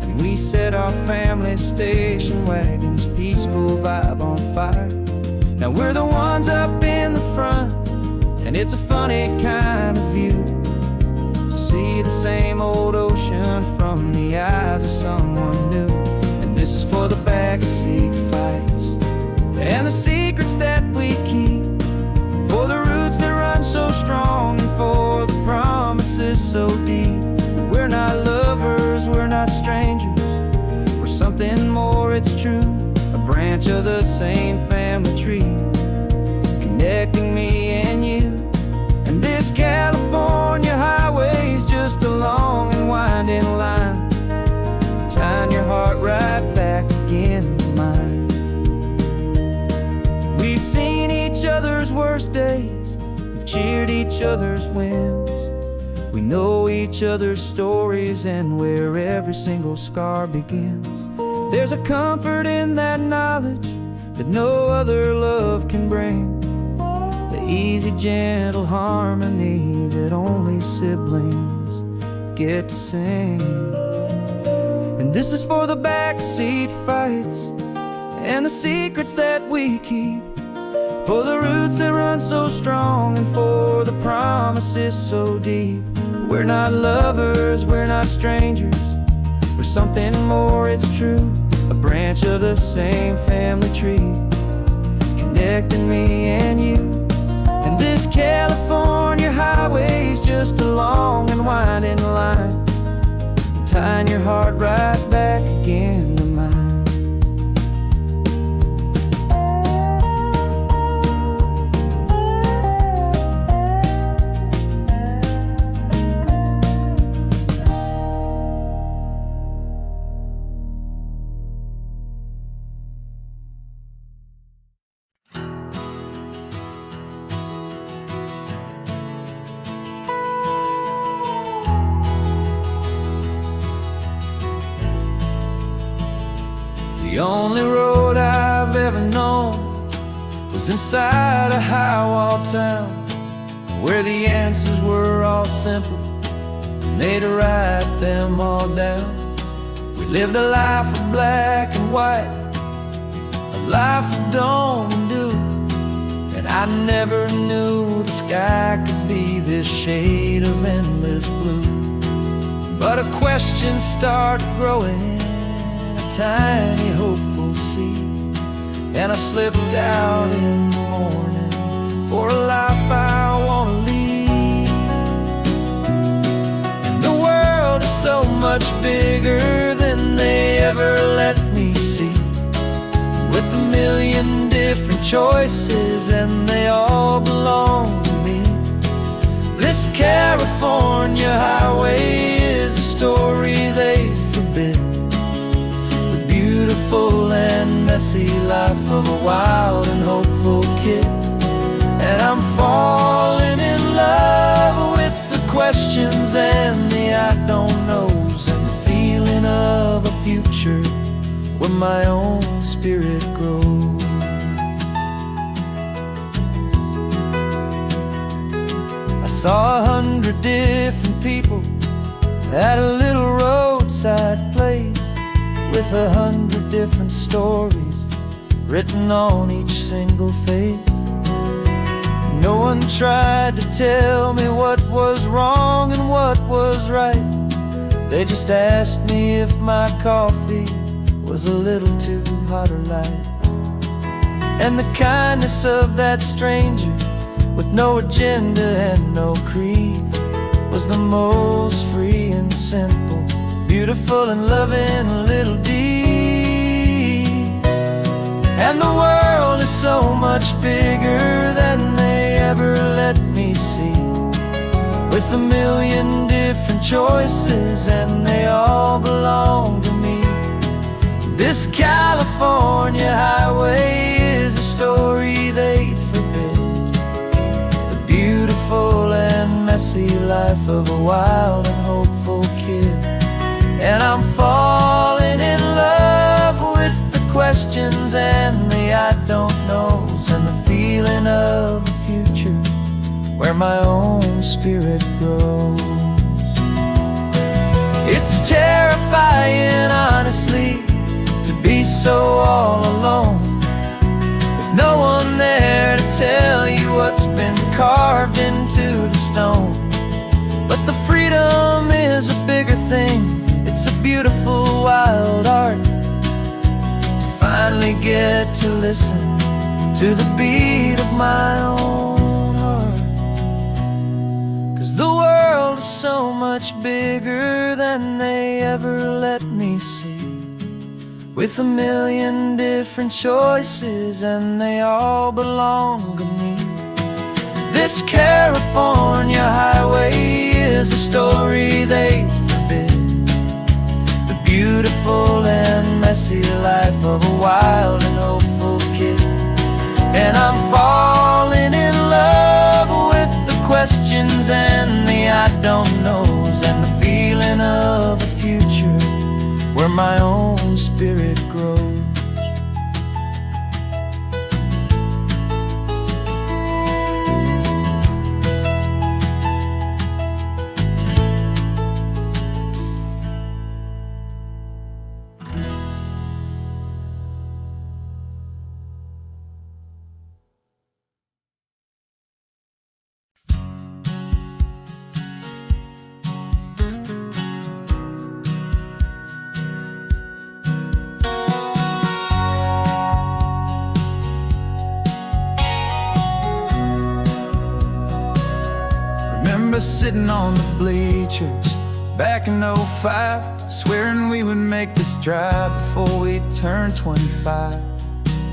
and we set our family station wagon's peaceful vibe on fire. Now we're the ones up in the front, and it's a funny kind of view to see the same old ocean from the eyes of someone new. And this is for the backseat fights and the secrets that we keep, for the roots that run so strong, and for the promises so deep. We're not lovers, we're not strangers, we're something more, it's true, a branch of the same family family tree, connecting me and you. And this California highway's just a long and winding line, tying your heart right back again to mine. We've seen each other's worst days, we've cheered each other's wins. We know each other's stories and where every single scar begins. There's a comfort in that knowledge that no other love can bring, the easy, gentle harmony that only siblings get to sing. And this is for the backseat fights and the secrets that we keep, for the roots that run so strong and for the promises so deep. We're not lovers, we're not strangers, we're something more, it's true. A branch of the same family tree, connecting me and you. And this California highway's just a long and winding line, tying your heart right back again to mine. The only road I've ever known was inside a high-wall town, where the answers were all simple and they'd write them all down. We lived a life of black and white, a life of dawn and dew, and I never knew the sky could be this shade of endless blue. But a question started growing, tiny hopeful seed, and I slipped out in the morning for a life I want to lead. And the world is so much bigger than they ever let me see, with a million different choices and they all belong to me. This California highway is a story they forbid, beautiful and messy life of a wild and hopeful kid. And I'm falling in love with the questions and the I don't knows, and the feeling of a future where my own spirit grows. I saw 100 different people at a little roadside place, with 100 different stories written on each single face. No one tried to tell me what was wrong and what was right. They just asked me if my coffee was a little too hot or light. And the kindness of that stranger, with no agenda and no creed, was the most free and simple, beautiful and loving a little deed. And the world is so much bigger than they ever let me see, with a million different choices and they all belong to me. This California highway is a story they'd forbid, the beautiful and messy life of a wild and hopeful kid. And I'm falling in love with the questions and the I don't knows, and the feeling of a future where my own spirit grows. It's terrifying, honestly, to be so all alone, with no one there to tell you what's been carved into the stone. But the freedom is a bigger thing, it's a beautiful wild art, to finally get to listen to the beat of my own heart. 'Cause the world is so much bigger than they ever let me see, with a million different choices, and they all belong to me. This California highway is a story they forbid, the beautiful and messy life of a wild and hopeful kid. And I'm falling in love with the questions and the I don't knows, and the feeling of a future where my own spirit grows. Remember sitting on the bleachers back in '05, swearing we would make this drive before we turned 25.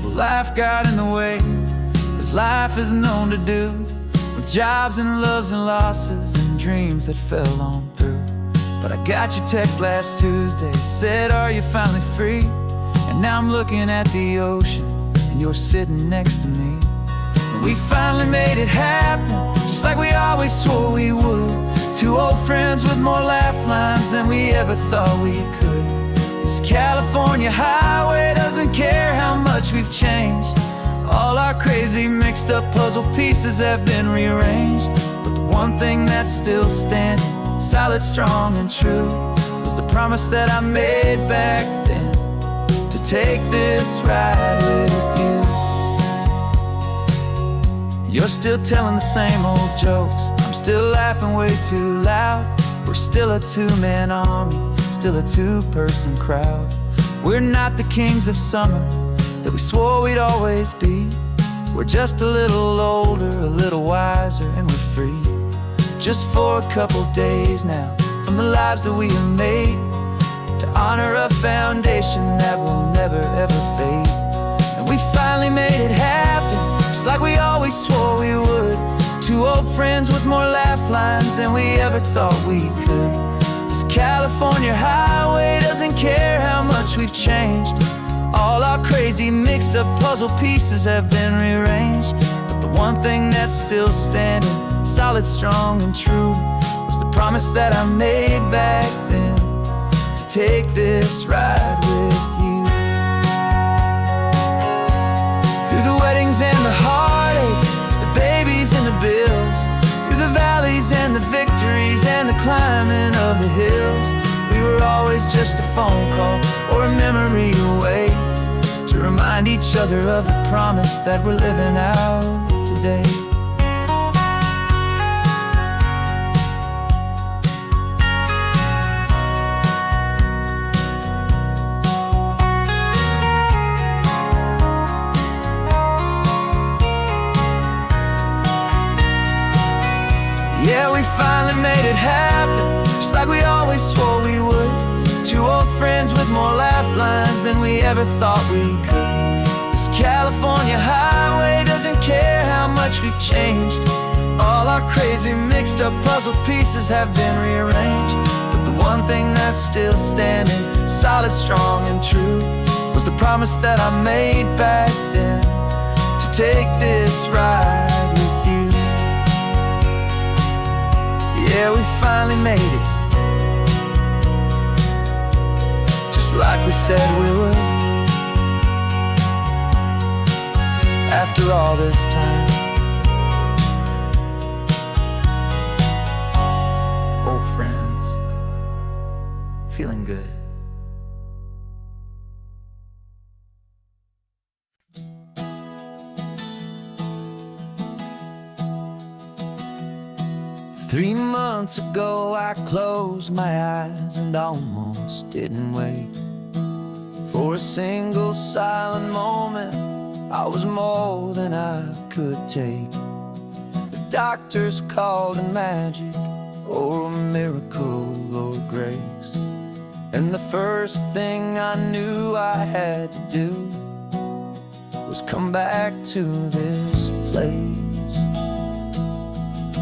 Well, life got in the way, as life is known to do, with jobs and loves and losses and dreams that fell on through. But I got your text last Tuesday, said, are you finally free? And now I'm looking at the ocean, and you're sitting next to me. And we finally made it happen, just like we always swore we would. Two old friends with more laugh lines than we ever thought we could. This California highway doesn't care how much we've changed. All our crazy mixed up puzzle pieces have been rearranged, but the one thing that's still standing, solid, strong, and true, was the promise that I made back then, to take this ride with you. You're still telling the same old jokes, I'm still laughing way too loud. We're still a two-man army, still a two-person crowd. We're not the kings of summer that we swore we'd always be. We're just a little older, a little wiser, and we're free. Just for a couple days now, from the lives that we have made, to honor a foundation that will never ever fade. And we finally made it happen, just like we always swore we would. Two old friends with more laugh lines than we ever thought we could. This California highway doesn't care how much we've changed. All our crazy mixed up puzzle pieces have been rearranged, but the one thing that's still standing, solid, strong, and true, was the promise that I made back then, to take this ride with you. Through the weddings and the heartaches, the babies and the bills, through the valleys and the victories and the climbing of the hills, we were always just a phone call or a memory away, to remind each other of the promise that we're living out today. Yeah, we finally made it happen, just like we always swore we would. Two old friends with more laugh lines than we ever thought we could. This California highway doesn't care how much we've changed. All our crazy mixed up puzzle pieces have been rearranged, but the one thing that's still standing, solid, strong, and true, was the promise that I made back then, to take this ride with you. Yeah, we finally made it, just like we said we would. After all this time, old friends, feeling good. Three months ago I closed my eyes and almost didn't wake. For a single silent moment, I was more than I could take. The doctors called it magic, or a miracle, or grace. And the first thing I knew I had to do was come back to this place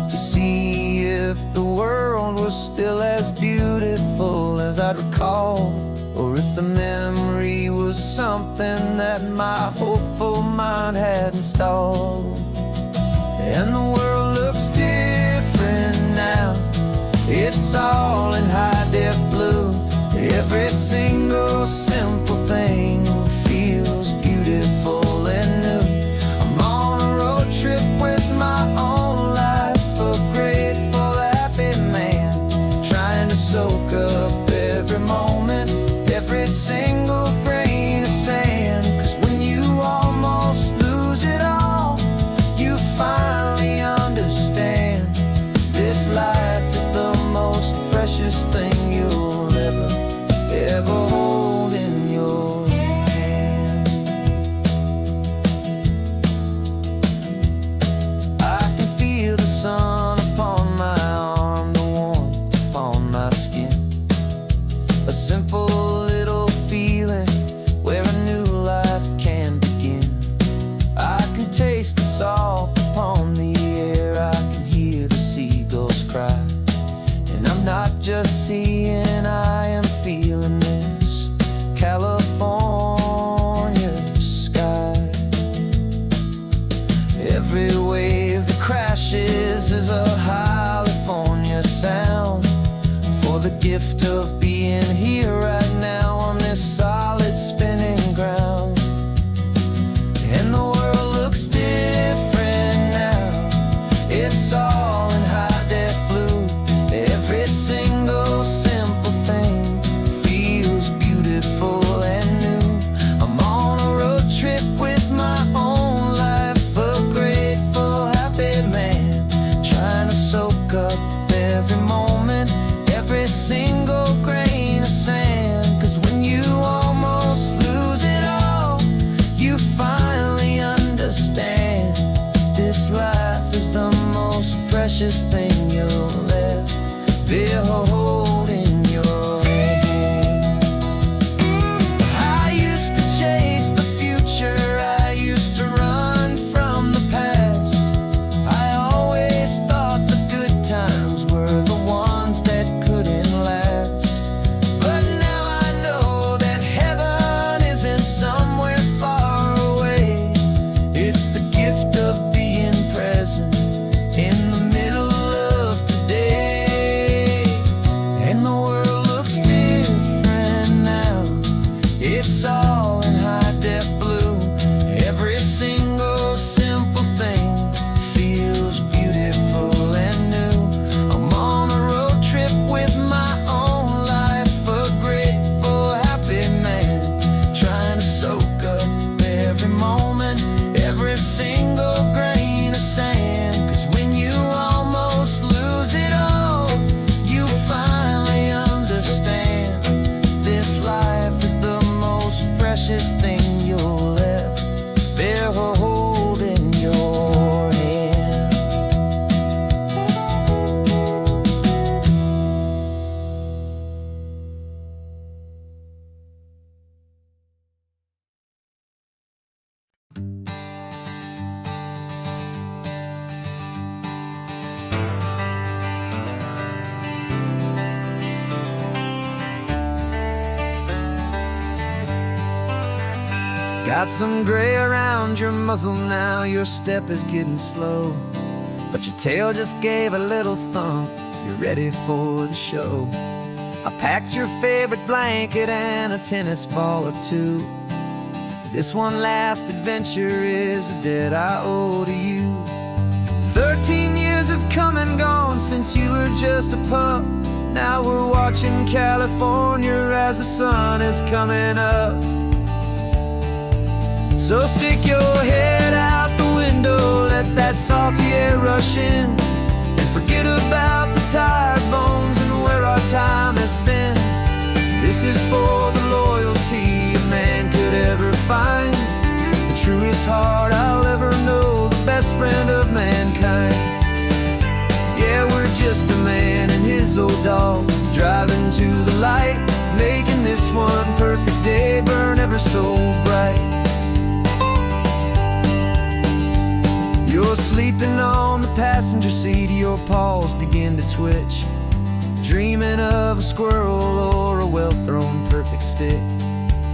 to see if the world was still as beautiful as I'd recall, or if the memory was something that my hopeful mind had installed. And the world looks different now. It's all in high-def blue. Every single simple thing feels beautiful and new. I'm on a road trip with my own life, a grateful, happy man, trying to soak up every moment, every single grain of sand. 'Cause when you almost lose it all, you finally understand this life is the most precious thing you'll ever hold in your hand. I can feel the sun upon my arm, the warmth upon my skin, a simple little feeling where a new life can begin. I can taste the salt upon the air, I can hear the seagulls cry, and I'm not just seeing, I am feeling this California sky. Every wave that crashes is a California sound, for the gift of being here right now on this solid spinning ground. And the world looks different now. It's all in high-def blue. Every single simple thing feels beautiful and new. I'm on a road trip with my own life, a grateful, happy man, trying to soak up every moment, every single grain of sand. 'Cause when you almost lose it all, you finally understand this life is the most precious thing you'll ever hold in your hand. I used to chase the future, I used to run from the past. I always thought the good times were the ones that couldn't last. But now I know that heaven isn't somewhere far away. It's the gift of being present in the middle of today. And the world looks different now. It's all in high-def blue. Every single simple thing feels beautiful and new. I'm on a road trip with my own life, a grateful, happy man, trying to soak up every moment, every single grain of sand. 'Cause when you almost lose it all, you finally understand this life is the most precious thing you'll ever hold in your hand. Got some gray around your muzzle now, your step is getting slow, but your tail just gave a little thump, you're ready for the show. I packed your favorite blanket and a tennis ball or two. This one last adventure is a debt I owe to you. 13 years have come and gone since you were just a pup. Now we're watching California as the sun is coming up. So stick your head out the window, let that salty air rush in, and forget about the tired bones and where our time has been. This is for the loyalty a man could ever find, the truest heart I'll ever know, the best friend of mankind. Yeah, we're just a man and his old dog, driving to the light, making this one perfect day burn ever so bright. You're sleeping on the passenger seat, your paws begin to twitch, dreaming of a squirrel or a well-thrown perfect stick.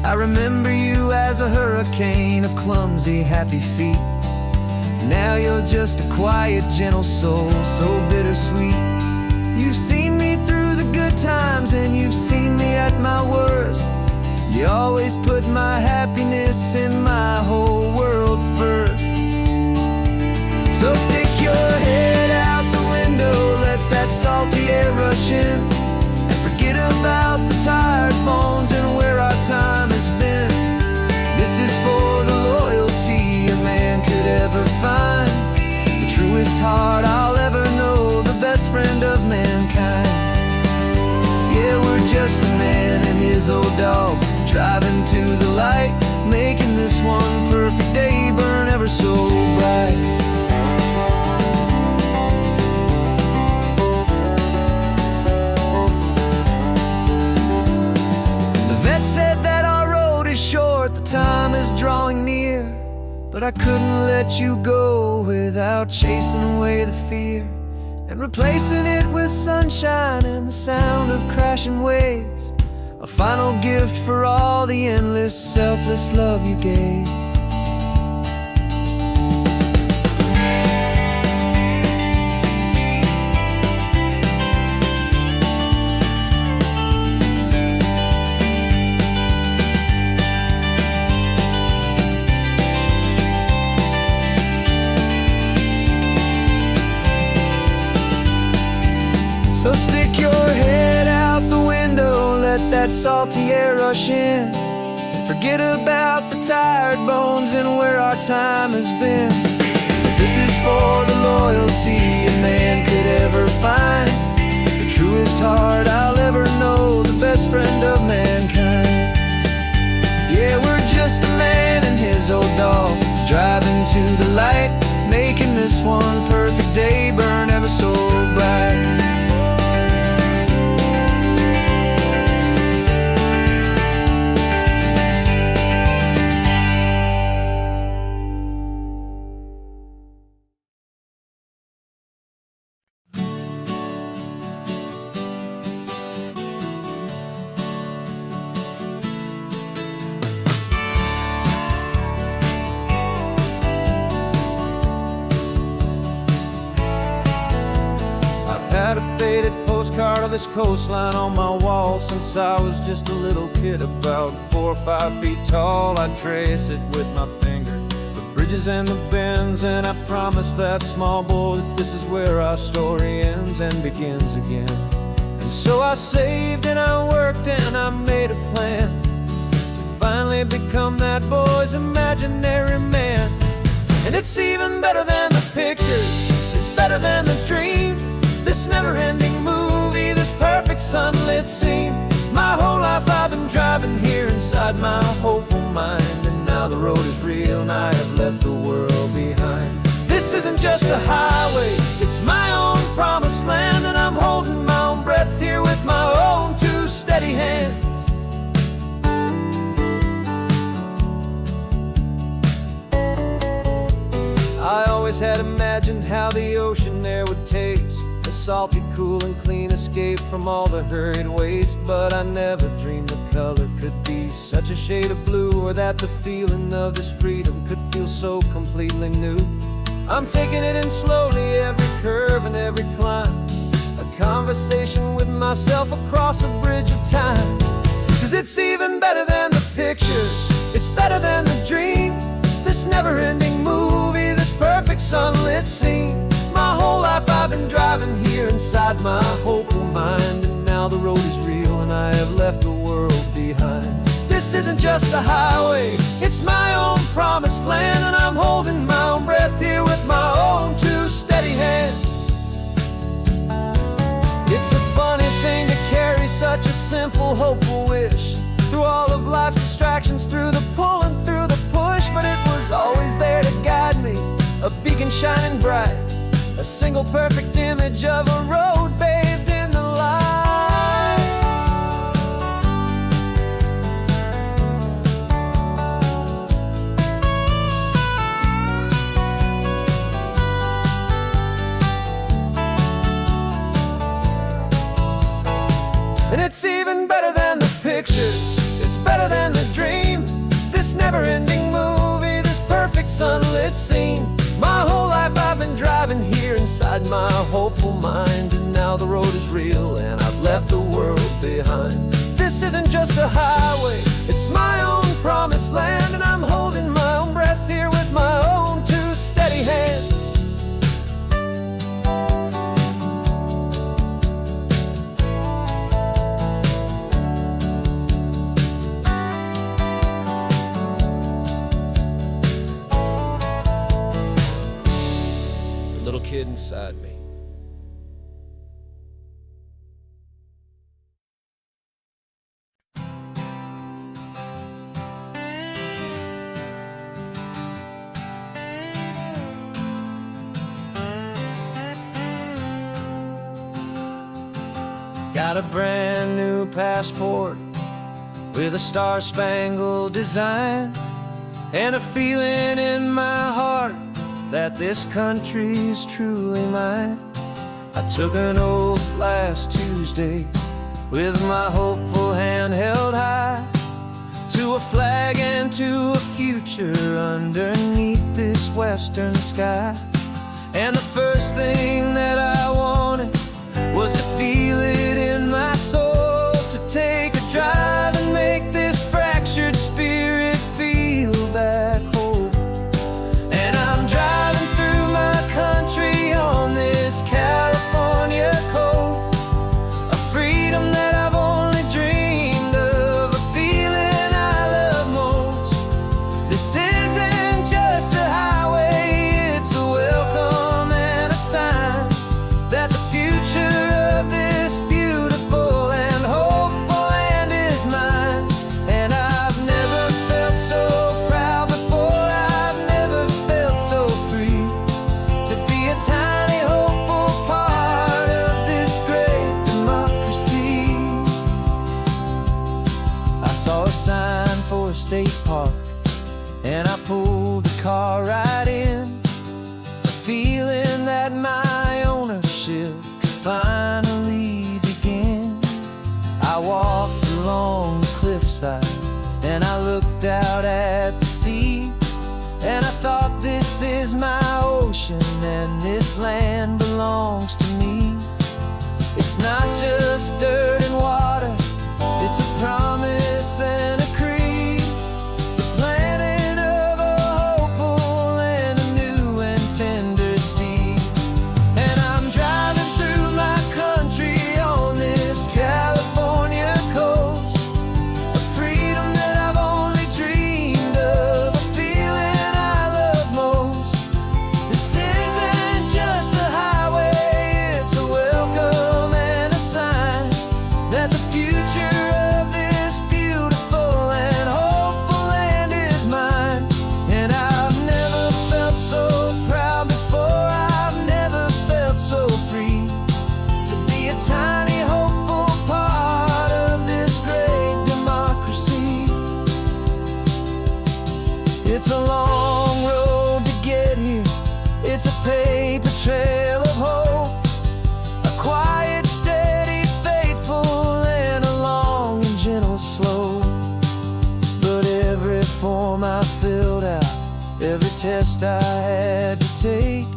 I remember you as a hurricane of clumsy, happy feet. Now you're just a quiet, gentle soul, so bittersweet. You've seen me through the good times and you've seen me at my worst. You always put my happiness in my whole world first. So stick your head out the window, let that salty air rush in, and forget about the tired bones and where our time has been. This is for the loyalty a man could ever find, the truest heart I'll ever know, the best friend of mankind. Yeah, we're just a man and his old dog, driving to the light, making this one perfect day burn ever so bright. Said that our road is short, the time is drawing near, but I couldn't let you go without chasing away the fear and replacing it with sunshine and the sound of crashing waves, a final gift for all the endless, selfless love you gave. So stick your head out the window, let that salty air rush in, and forget about the tired bones and where our time has been. This is for the loyalty a man could ever find, the truest heart I'll ever know, the best friend of mankind. Yeah, we're just a man and his old dog, driving to the light, making this one perfect day burn ever so bright. Had a faded postcard of this coastline on my wall since I was just a little kid, about 4 or 5 feet tall. I'd trace it with my finger, the bridges and the bends, and I promised that small boy that this is where our story ends and begins again. And so I saved and I worked and I made a plan to finally become that boy's imaginary man. And it's even better than the pictures, it's better than the dream, this never-ending movie, this perfect sunlit scene. My whole life I've been driving here inside my hopeful mind, and now the road is real and I have left the world behind. This isn't just a highway, it's my own promised land, and I'm holding my own breath here with my own 2 steady hands. I always had imagined how the ocean there would taste, a salty, cool and clean escape from all the hurried waste. But I never dreamed the color could be such a shade of blue, or that the feeling of this freedom could feel so completely new. I'm taking it in slowly, every curve and every climb, a conversation with myself across a bridge of time. 'Cause it's even better than the pictures, it's better than the dream, this never-ending movie, this perfect sunlit scene. My whole life I've been driving here inside my hopeful mind, and now the road is real and I have left the world behind. This isn't just a highway, it's my own promised land, and I'm holding my own breath here with my own 2 steady hands. It's a funny thing to carry such a simple, hopeful wish through all of life's distractions, through the pull and through the push, but it was always there to guide me, a beacon shining bright, a single perfect image of a road bathed in the light. it's even better than the pictures, it's better than the dream. This never-ending movie, this perfect sunlit scene. My whole life I've been driving here inside my hopeful mind, and now the road is real and I've left the world behind. This isn't just a highway, it's my own promised land, and I'm holding my own breath here with my own two steady hands. The little kid inside me. Got a brand new passport with a star-spangled design, and a feeling in my heart that this country's truly mine. I took an oath last Tuesday with my hopeful hand held high, to a flag and to a future underneath this western sky. And the first thing that I wanted was to feel it in my soul, to take a drive and make this fractured spirit feel back home. And I'm driving through my country on this California coast, a freedom that I've only dreamed of, a feeling I love most. This isn't just a highway, it's a welcome and a sign that the future of this beautiful and hopeful land is mine. And I've never felt so proud before, I've never felt so free, to be a tiny hopeful part of this great democracy. I saw a sign for a state park, and I pulled the car right in, a feeling that my ownership could finally begin. I walked along the cliffside and I looked out at the sea, and I thought, this is my ocean and this land belongs to me. It's not just dirt and water, it's a promise and a creed, the planting of a hopeful and a new and tender seed. And I'm driving through my country on this California coast, a freedom that I've only dreamed of, a feeling I love most. This isn't just a highway, it's a welcome and a sign that the future of this beautiful and hopeful land is mine. And I've never felt so proud before, I've never felt so free, to be a tiny hopeful part of this great democracy. It's a long road to get here, it's a paper trail of hope, a quiet, steady, faithful, and a long and gentle slope. But every form I filled out, every test I had to take,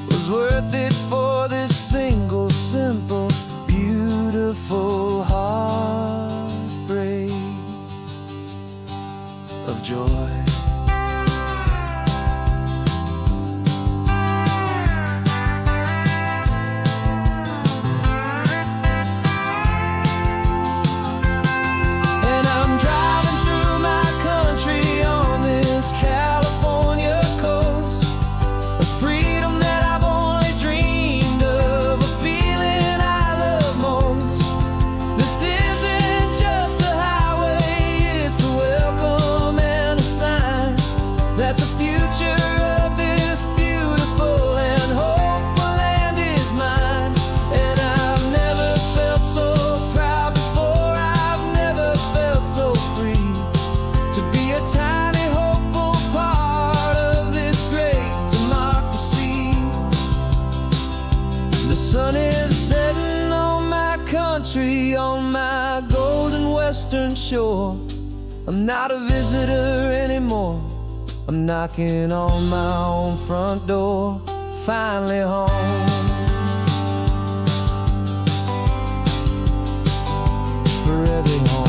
was worth it for this single, simple, beautiful heartbreak of joy. And I'm driving through my country on this California coast, a freedom that I've only dreamed of, a feeling I love most. This isn't just a highway, it's a welcome and a sign that the future of this beautiful and hopeful land is mine. And I've never felt so proud before, I've never felt so free, to be a tiny hopeful part of this great democracy. The sun is setting on my country, on my western shore. I'm not a visitor anymore. I'm knocking on my own front door, finally home. For every home.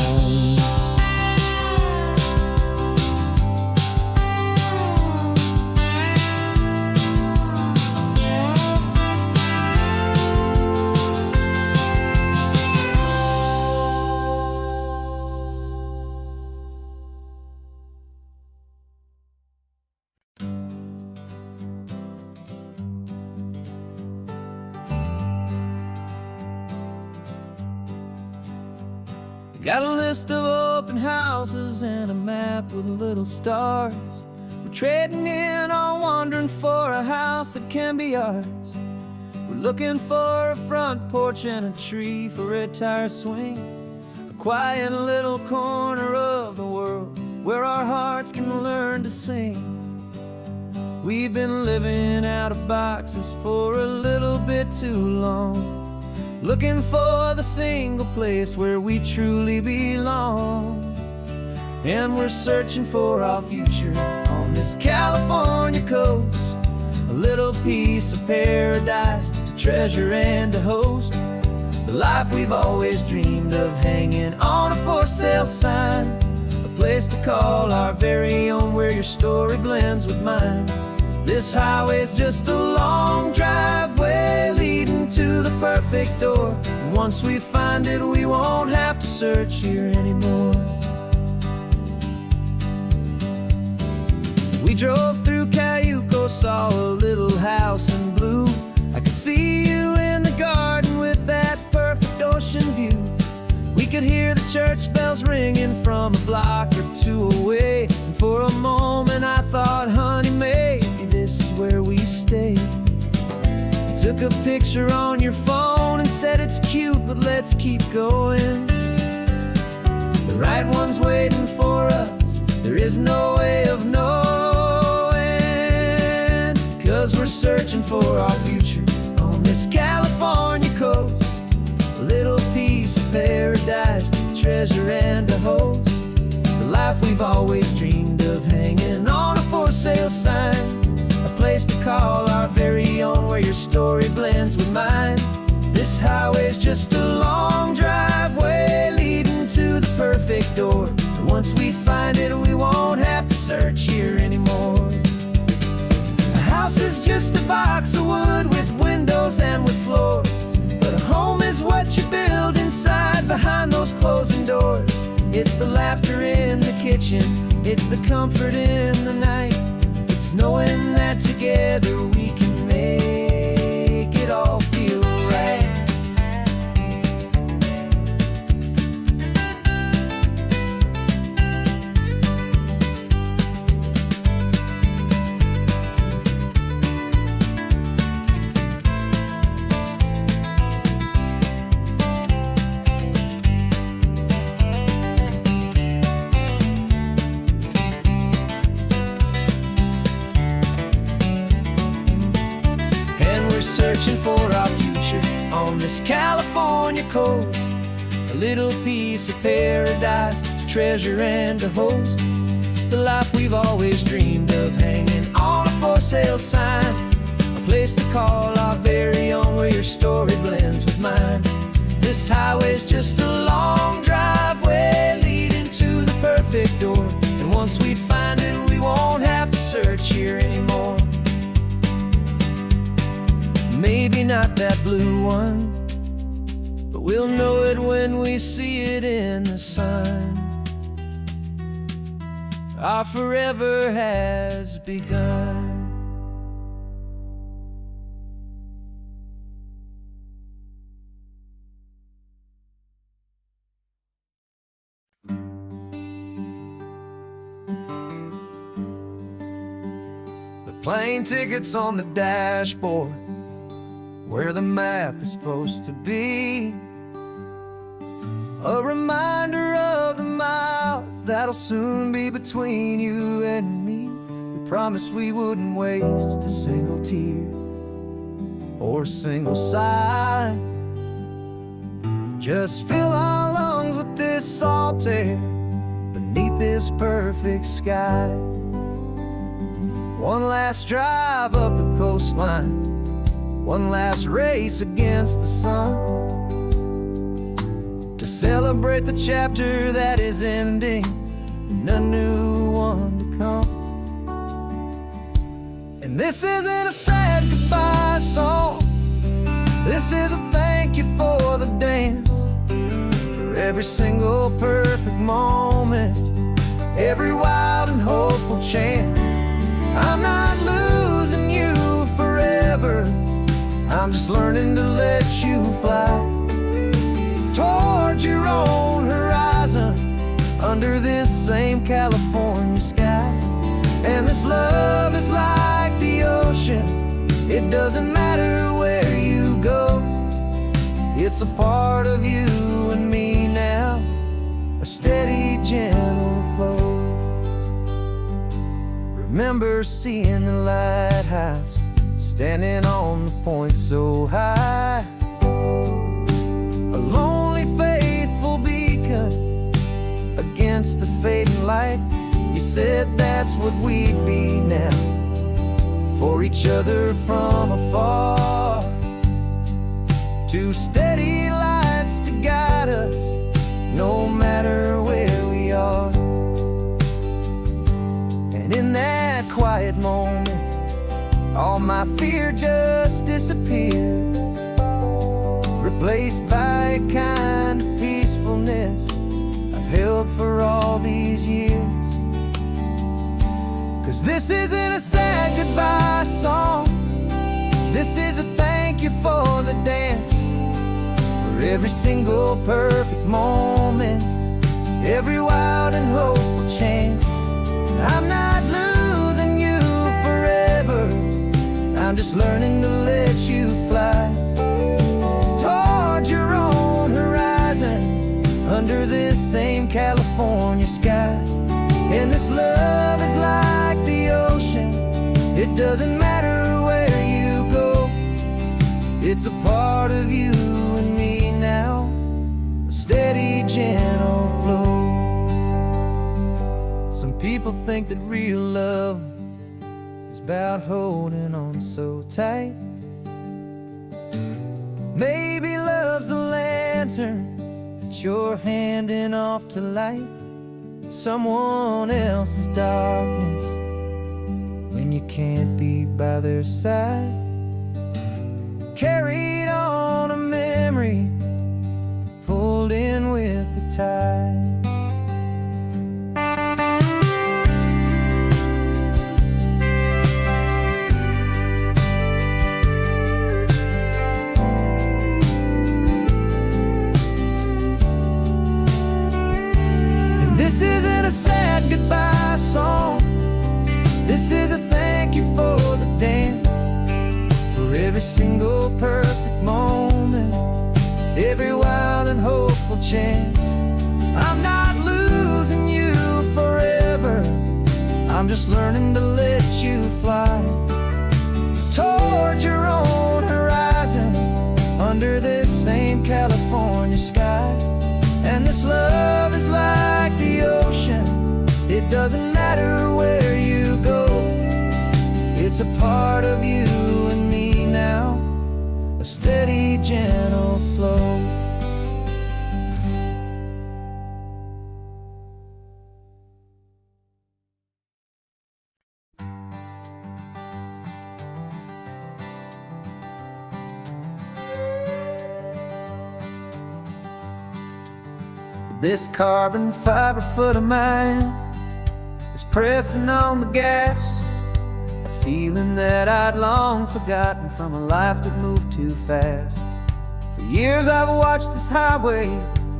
Got a list of open houses and a map with little stars. We're trading in or wandering for a house that can be ours. We're looking for a front porch and a tree for a tire swing. A quiet little corner of the world where our hearts can learn to sing. We've been living out of boxes for a little bit too long, looking for the single place where we truly belong. And we're searching for our future on this California coast, a little piece of paradise to treasure and to host. The life we've always dreamed of, hanging on a for sale sign, a place to call our very own where your story blends with mine. This highway's just a long driveway leading to the perfect door. And once we find it, we won't have to search here anymore. We drove through Cayuco, saw a little house in blue. I could see you in the garden with that perfect ocean view. We could hear the church bells ringing from a block or two away. And for a moment I thought, honey, maybe this is where we stay. You took a picture on your phone and said it's cute, but let's keep going. The right one's waiting for us, there is no way of knowing. 'Cause we're searching for our future on this California coast, a little piece of paradise to treasure and to host. The life we've always dreamed of, hanging on a for sale sign, a place to call our very own where your story blends with mine. This highway's just a long driveway leading to the perfect door. And once we find it, we won't have to search here anymore. A house is just a box of wood with windows and with floors, but a home is what you build inside behind those closing doors. It's the laughter in the kitchen, it's the comfort in the night. It's knowing that together we can make it all feel right. Searching for our future on this California coast, a little piece of paradise to treasure and to host. The life we've always dreamed of, hanging on a for sale sign, a place to call our very own where your story blends with mine. This highway's just a long driveway leading to the perfect door. And once we find it, we won't have to search here anymore. Maybe not that blue one, but we'll know it when we see it in the sun. Our forever has begun. The plane ticket's on the dashboard, where the map is supposed to be. A reminder of the miles that'll soon be between you and me. We promised we wouldn't waste a single tear or a single sigh. Just fill our lungs with this this salt air beneath this perfect sky. One last drive up the coastline, one last race against the sun, to celebrate the chapter that is ending and a new one to come. And this isn't a sad goodbye song, this is a thank you for the dance, for every single perfect moment, every wild and hopeful chance. I'm not losing you forever, I'm just learning to let you fly toward your own horizon, under this same California sky. And this love is like the ocean, it doesn't matter where you go, it's a part of you and me now, a steady, gentle flow. Remember seeing the lighthouse, standing on the point so high, a lonely, faithful beacon against the fading light. You said that's what we'd be now, for each other from afar, two steady lights to guide us, no matter where we are. And in that quiet moment, all my fear just disappeared, replaced by a kind of peacefulness I've held for all these years. 'Cause this isn't a sad goodbye song, this is a thank you for the dance, for every single perfect moment, every wild and hopeful chance. I'm not losing you forever, I'm just learning to let you fly toward your own horizon, under this same California sky. And this love is like the ocean, it doesn't matter where you go, it's a part of you and me now, a steady, gentle flow. Some people think that real love is about holding on so tight. Maybe love's a lantern that you're handing off to light someone else's darkness when you can't be by their side. Carried on a memory, pulled in with the tide. This isn't a sad goodbye song, this is a thank you for the dance, for every single perfect moment, every wild and hopeful chance. I'm not losing you forever, I'm just learning to let you fly toward your own horizon, under this same California sky. And this love is like the ocean, it doesn't matter where you go, it's a part of you and me now, a steady, gentle flow. This carbon fiber foot of mine is pressing on the gas, a feeling that I'd long forgotten from a life that moved too fast. For years I've watched this highway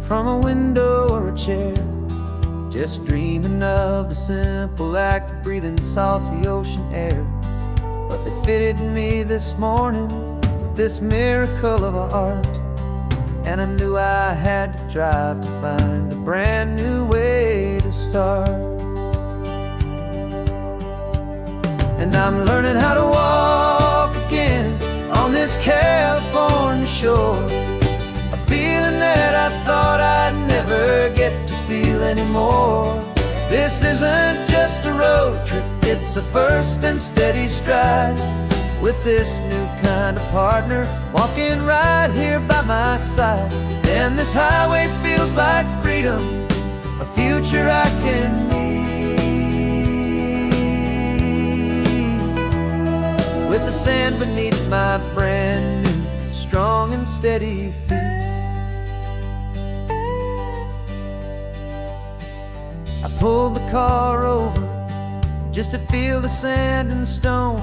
from a window or a chair, just dreaming of the simple act of breathing salty ocean air. But they fitted me this morning with this miracle of art, and I knew I had to drive to find a brand new way to start. And I'm learning how to walk again on this California shore, a feeling that I thought I'd never get anymore. This isn't just a road trip, it's a first and steady stride. With this new kind of partner walking right here by my side. And this highway feels like freedom, a future I can need. With the sand beneath my brand new, strong and steady feet. I pulled the car over just to feel the sand and stone,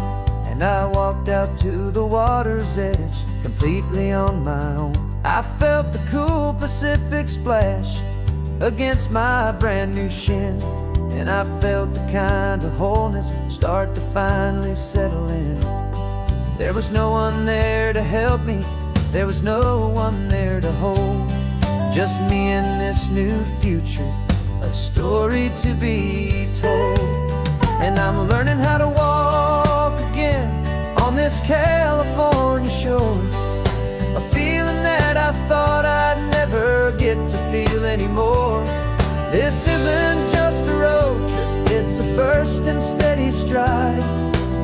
and I walked out to the water's edge, completely on my own. I felt the cool Pacific splash against my brand new shin, and I felt the kind of wholeness start to finally settle in. There was no one there to help me, there was no one there to hold. Just me and this new future, a story to be told. And I'm learning how to walk again on this California shore, a feeling that I thought I'd never get to feel anymore. This isn't just a road trip, it's a first and steady stride.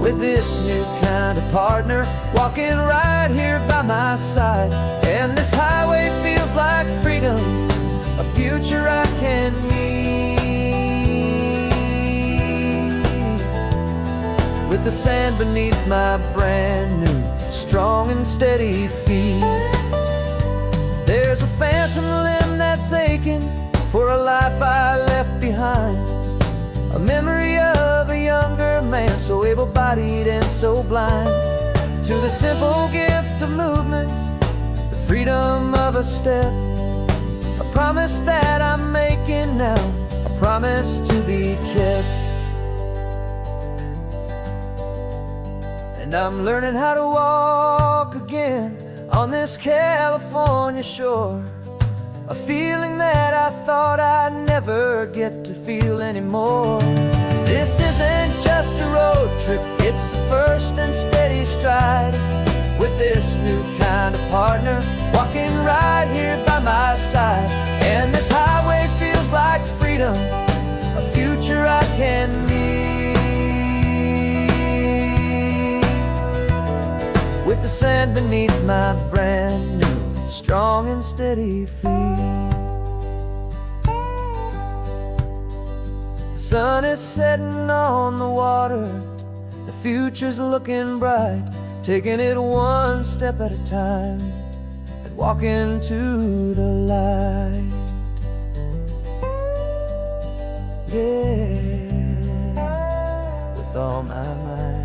With this new kind of partner walking right here by my side. And this highway feels like freedom, a future I can need. With the sand beneath my brand new, strong and steady feet. There's a phantom limb that's aching for a life I left behind, a memory of a younger man, so able-bodied and so blind. To the simple gift of movement, the freedom of a step, a promise that I'm making now, a promise to be kept. And I'm learning how to walk again on this California shore, a feeling that I thought I'd never get to feel anymore. This isn't just a road trip, it's a first and steady stride. With this new kind of partner walking right here by my side. And this highway feels like freedom, a future I can need. With the sand beneath my brand new, strong and steady feet. The sun is setting on the water, the future's looking bright, taking it one step at a time and walking to the light. Yeah, with all my might.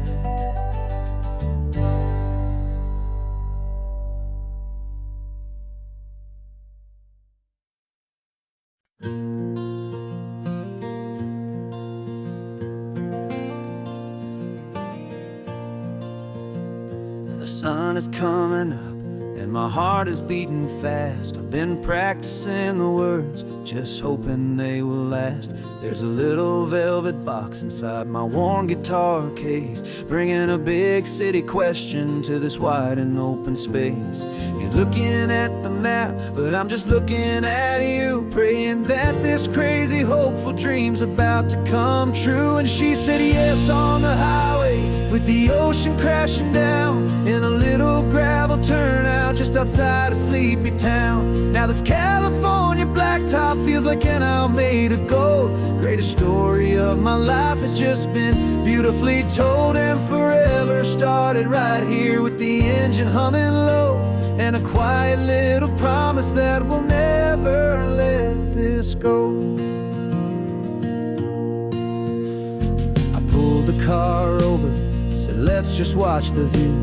The sun is coming up and my heart is beating fast. I've been practicing the words, just hoping they will last. There's a little velvet box inside my worn guitar case, bringing a big city question to this wide and open space. You're looking at the map, but I'm just looking at you, praying that this crazy hopeful dream's about to come true. And she said yes on the highway, with the ocean crashing down in a little gravel turnout just outside of sleepy town. Now this California blacktop feels like an hour made of gold. Greatest story of my life has just been beautifully told, and forever started right here with the engine humming low, and a quiet little promise that we'll never let this go. I pulled the car over, said let's just watch the view.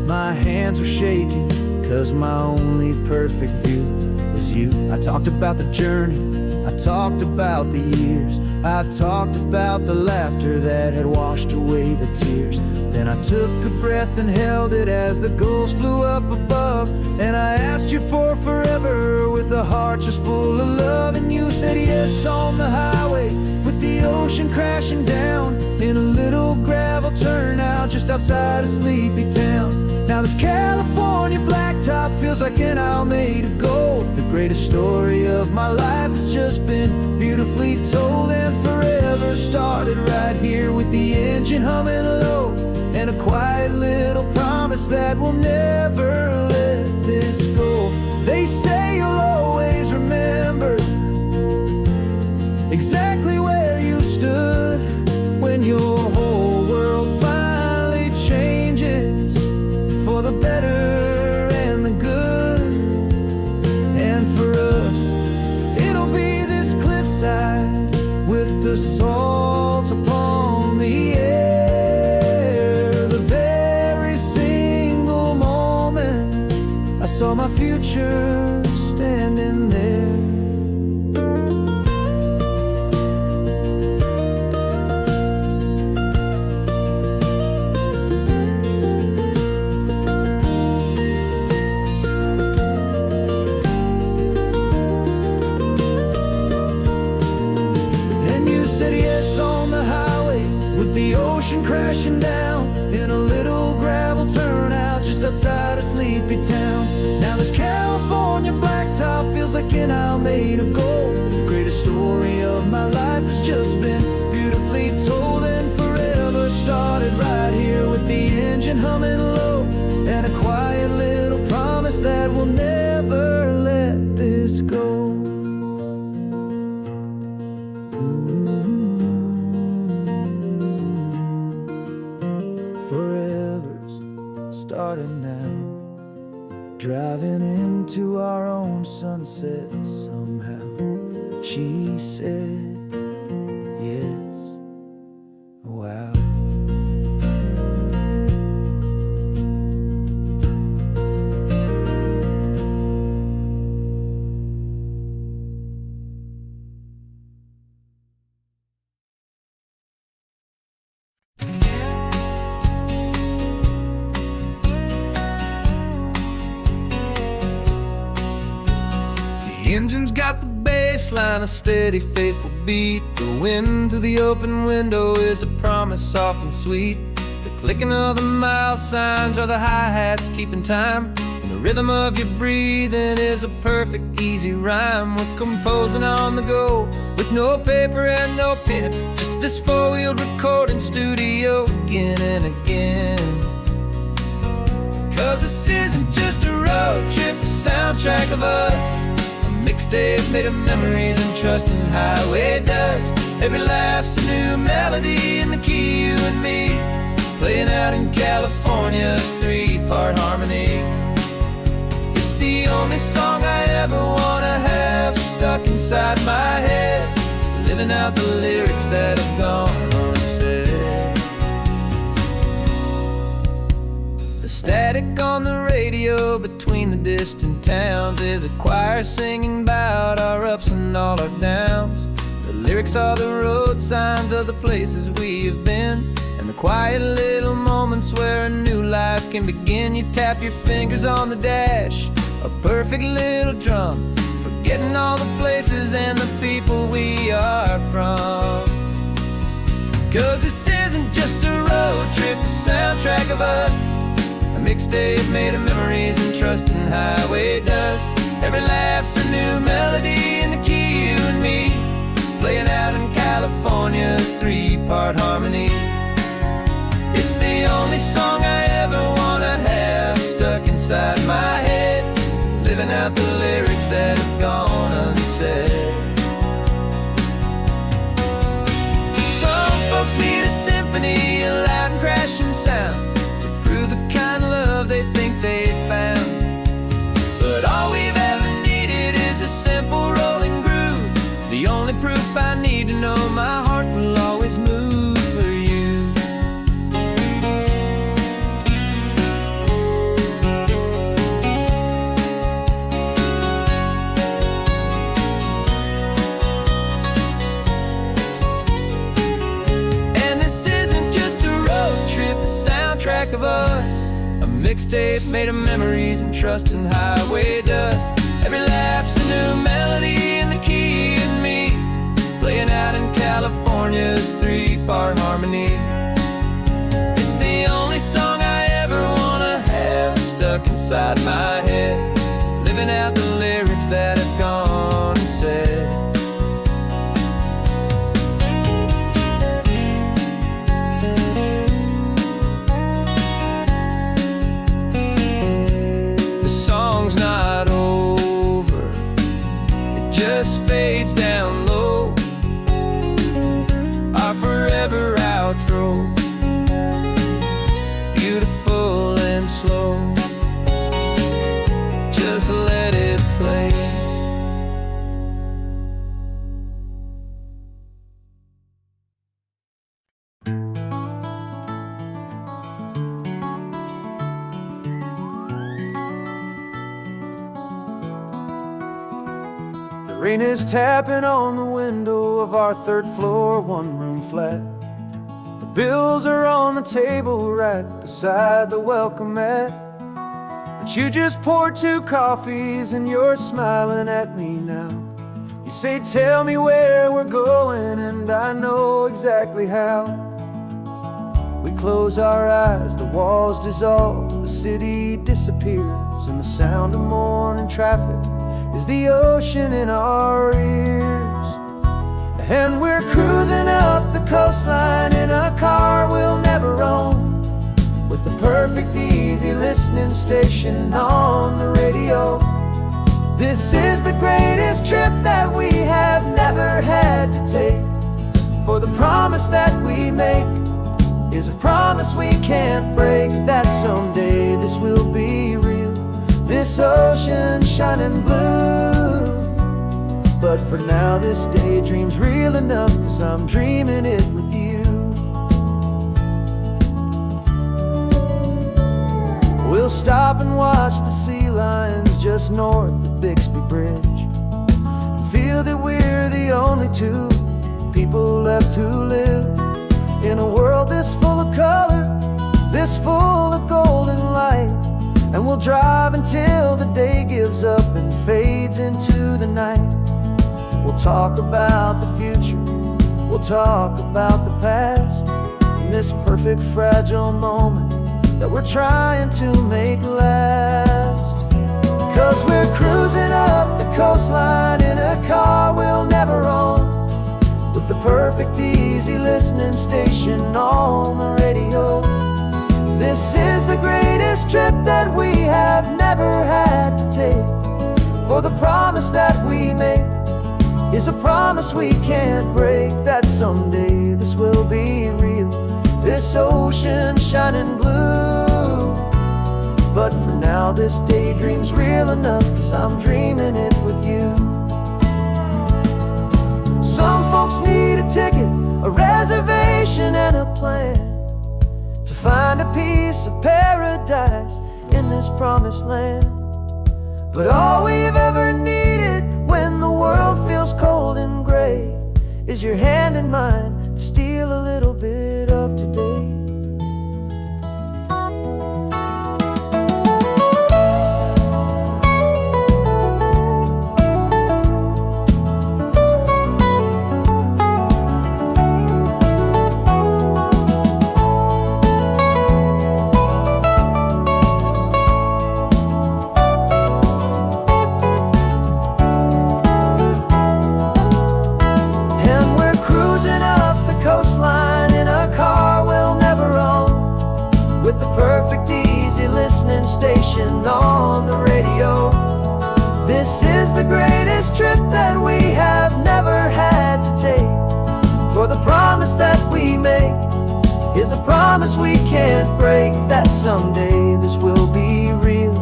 My hands were shaking, cause my only perfect view was you. I talked about the journey, I talked about the years, I talked about the laughter that had washed away the tears. Then I took a breath and held it as the gulls flew up above, and I asked you for forever with a heart just full of love. And you said yes on the highway, with the ocean crashing down in a little gravel turnout just outside of sleepy town. Now this California blacktop feels like an hour made of gold. The greatest greatest story of my life has just been beautifully told and forever started right here with the engine humming low and a quiet little promise that we'll never let this go. They say you'll always remember exactly where you stood when your whole world finally changes for the better and the good. And for us, it'll be this cliffside with the salt upon the air. The very single moment I saw my future standing there. Crashing down in a little gravel turnout just outside a sleepy town. Now this California blacktop feels like an aisle made of gold. The greatest story of my life has just been beautifully told and forever started right here with the engine humming low and a quiet little promise that we'll never let this go. Starting now, driving into our own sunset somehow. She said, yes, wow. The engine's got the bass line, a steady, faithful beat. The wind through the open window is a promise soft and sweet. The clicking of the mile signs are the hi-hats keeping time. And the rhythm of your breathing is a perfect, easy rhyme. We're composing on the go with no paper and no pen. Just this four-wheeled recording studio again and again. 'Cause this isn't just a road trip, the soundtrack of us. Mixtape made of memories and trust in highway dust. Every laugh's a new melody in the key, you and me, playing out in California's three-part harmony. It's the only song I ever wanna have stuck inside my head, living out the lyrics that have gone unsaid. The static on the radio between the distant towns is a choir singing about our ups and all our downs. The lyrics are the road signs of the places we have been, and the quiet little moments where a new life can begin. You tap your fingers on the dash, a perfect little drum, forgetting all the places and the people we are from. 'Cause this isn't just a road trip, the soundtrack of us. A mixtape made of memories and trust in highway dust. Every laugh's a new melody in the key, you and me, playing out in California's three-part harmony. It's the only song I ever wanna have stuck inside my head, living out the lyrics that have gone unsaid. Some folks need a symphony, a loud and crashing sound, the kind of love they think they found. But all we've ever needed is a simple rolling groove, the only proof I need to know my heart will always move for you. And this isn't just a road trip, the soundtrack of us. A mixtape made of memories and trust in highway dust. Every laugh's a new melody in the key and me, playing out in California's three-part harmony. It's the only song I ever wanna have stuck inside my head, living out the lyrics that have gone fades down low, our forever outro, beautiful and slow. Just let it play. The rain is tapping on the window of our third floor, one-room flat. The bills are on the table right beside the welcome mat. But you just poured 2 coffees and you're smiling at me now. You say, tell me where we're going, and I know exactly how. We close our eyes, the walls dissolve, the city disappears, and the sound of morning traffic is the ocean in our ears. And we're cruising up the coastline in a car we'll never own, with the perfect easy listening station on the radio. This is the greatest trip that we have never had to take, for the promise that we make is a promise we can't break, that someday this will be real, this ocean shining blue. But for now this daydream's real enough, 'cause I'm dreaming it with you. We'll stop and watch the sea lions just north of Bixby Bridge, and feel that we're the only 2 people left who live in a world this full of color, this full of golden light. And we'll drive until the day gives up and fades into the night. We'll talk about the future, we'll talk about the past, in this perfect fragile moment that we're trying to make last. 'Cause we're cruising up the coastline in a car we'll never own, with the perfect easy listening station on the radio. This is the greatest trip that we have never had to take, for the promise that we make is a promise we can't break, that someday this will be real, this ocean shining blue. But for now this daydream's real enough, 'cause I'm dreaming it with you. Some folks need a ticket, a reservation and a plan, to find a piece of paradise in this promised land. But all we've ever needed when the world feels cold and gray is your hand in mine to steal a little bit of today. Station on the radio. This is the greatest trip that we have never had to take, for the promise that we make is a promise we can't break, that someday this will be real,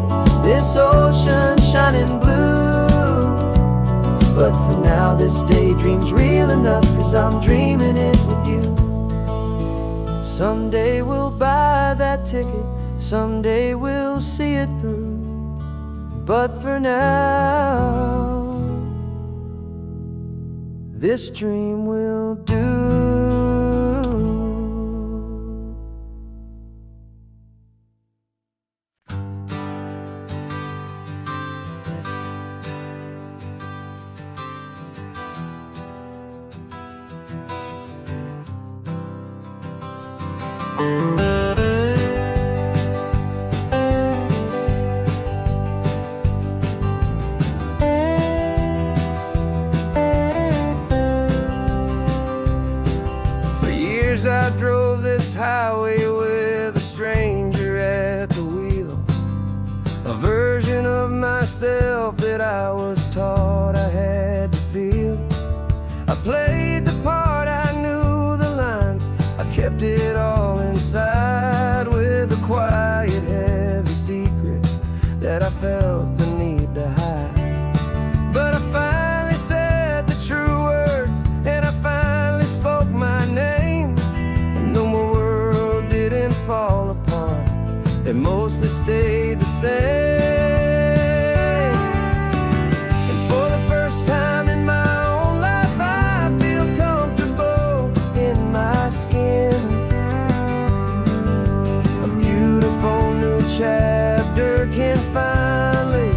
this ocean shining blue. But for now this daydream's real enough, 'cause I'm dreaming it with you. Someday we'll buy that ticket, someday we'll see it through, but for now this dream will do. I drove this highway with a stranger at the wheel, a version of myself that I was taught I had to feel. that I felt the need to hide. But I finally said the true words, and I finally spoke my name. And though my world didn't fall apart, it mostly stayed the same. And for the first time in my own life, I feel comfortable in my skin. A beautiful new chapter can finally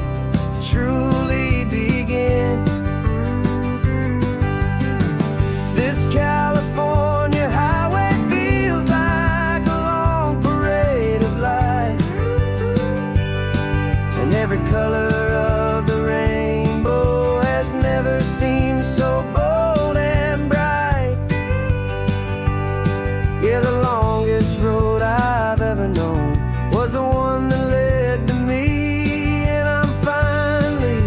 truly begin. This California highway feels like a long parade of light, and every color of the rainbow has never seemed so bold and bright. Yeah, the longest road I've ever known was the one that led to me, and I'm finally,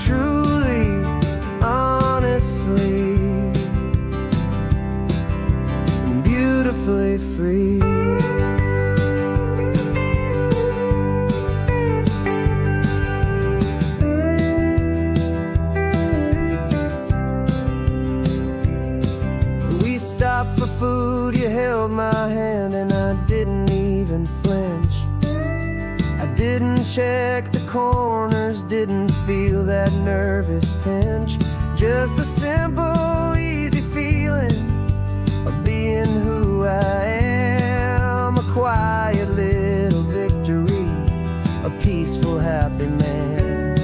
truly, honestly, beautifully free. We stopped for food, you held my hand, and I didn't even flinch. I didn't check the corners, didn't feel that nervous pinch. Just a simple, easy feeling of being who I am. A quiet little victory, a peaceful, happy man.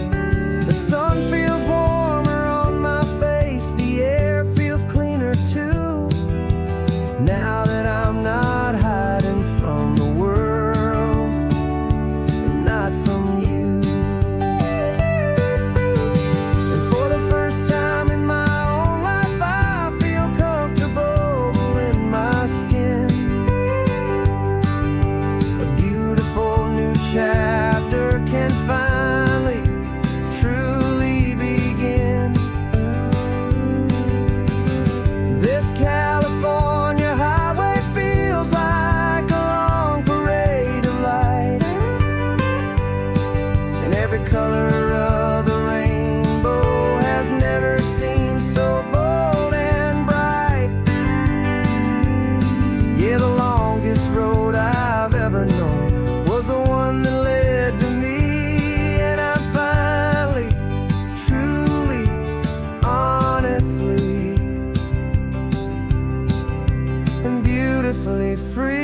The sun feels warmer on my face, the air feels cleaner too, now that I'm not hiding from the world, and not from you. And for the first time in my own life, I feel comfortable in my skin. A beautiful new chapter can finally truly begin. This California highway feels like a long parade of light, and every color of the rainbow has never seemed so bold and bright. Yeah, the longest road I've ever known was the one that led to me, and I'm finally, truly, honestly, and beautifully free.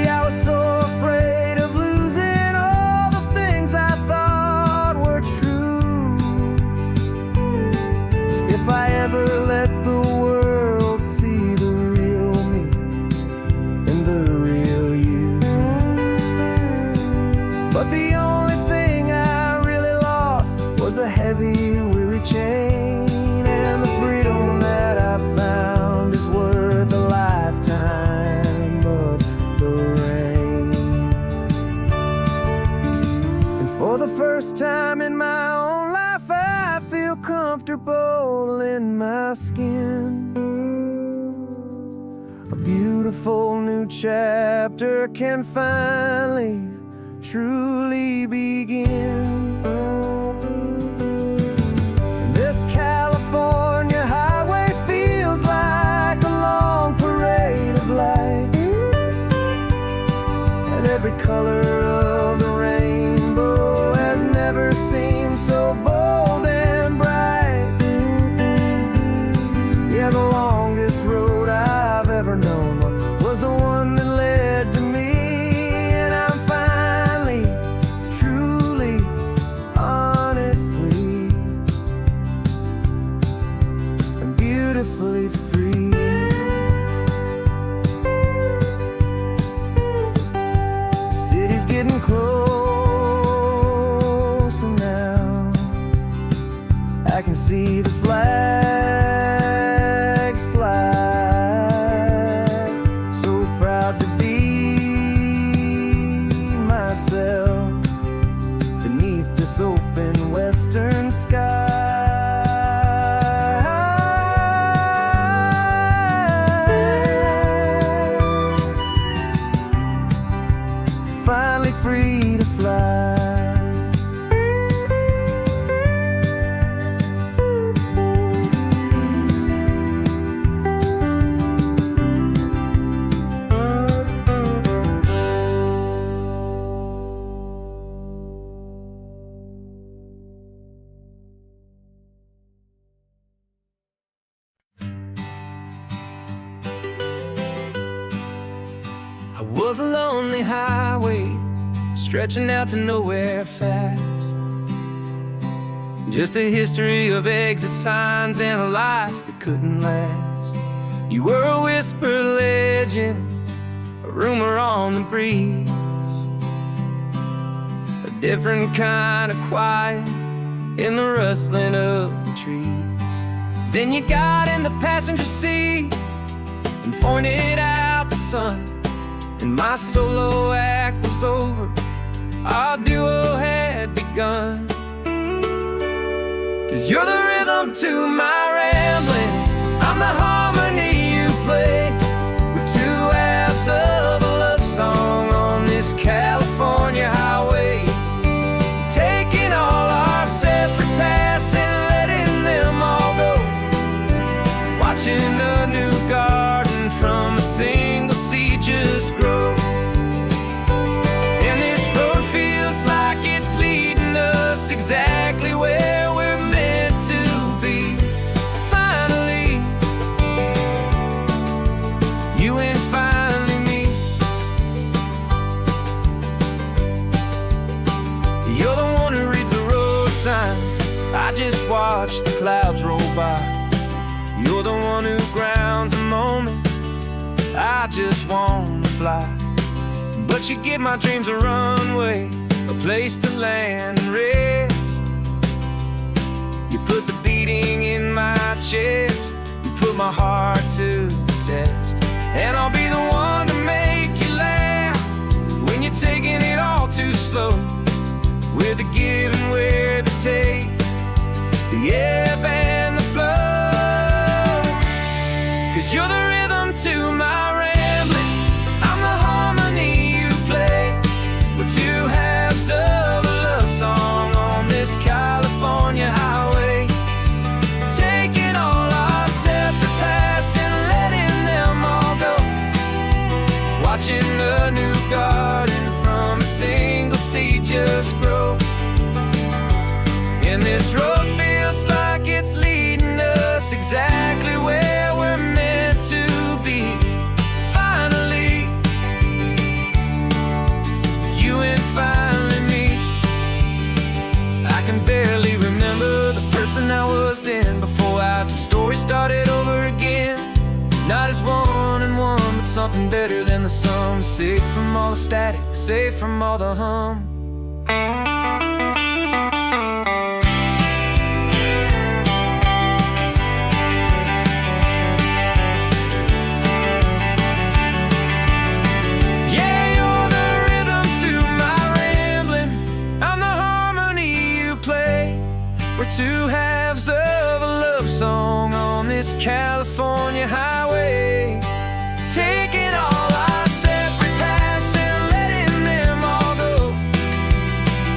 I was so afraid of losing all the things I thought were true. If I ever let the world see the real me and the real you. But the only thing I really lost was a heavy, weary chain, and the freedom that I found is worth a lifetime of the rain. And for the first time in my own life, I feel comfortable in my skin. A beautiful new chapter can finally, truly begin. This California highway feels like a long parade of light, and every color of the rainbow has never seemed so bold and bright. Yeah, the longest road I've ever known was the one that led to me, and I'm finally, truly, honestly, and beautifully free. The city's getting closer now. I can see the flags fly. So proud to be myself beneath this open western sky. was a lonely highway stretching out to nowhere fast. Just a history of exit signs and a life that couldn't last. You were a whisper legend, a rumor on the breeze, a different kind of quiet in the rustling of the trees. Then you got in the passenger seat and pointed out the sun, and my solo act was over, our duo had begun. 'Cause you're the rhythm to my rambling, I'm the harmony you play. We're two halves of a love song on this California highway, taking all our separate paths and letting them all go, watching a new garden from a single seed just grow. And this road feels like it's leading us exactly where we're meant to be. Finally, you and finally me. You're the one who reads the road signs, I just watch the clouds roll by. You're the one who grounds a moment, I just wanna fly. But you give my dreams a runway, a place to land and rest. You put the beating in my chest, you put my heart to the test. And I'll be the one to make you laugh when you're taking it all too slow. We're the give and we're the take, the ebb and the flow. 'Cause you're the rhythm to my rambling, I'm the harmony you play. We're two halves of a love song on this California highway, taking all our separate paths and letting them all go, watching a new garden from a single seed just grow. And this road feels like it's leading us exactly where we're meant to be. Finally, you and finally me. I can barely remember the person I was then, before our two stories started over again. Not as one and one, but something better than the sum. Safe from all the static, safe from all the hum. Two halves of a love song on this California highway, taking all our separate paths and letting them all go,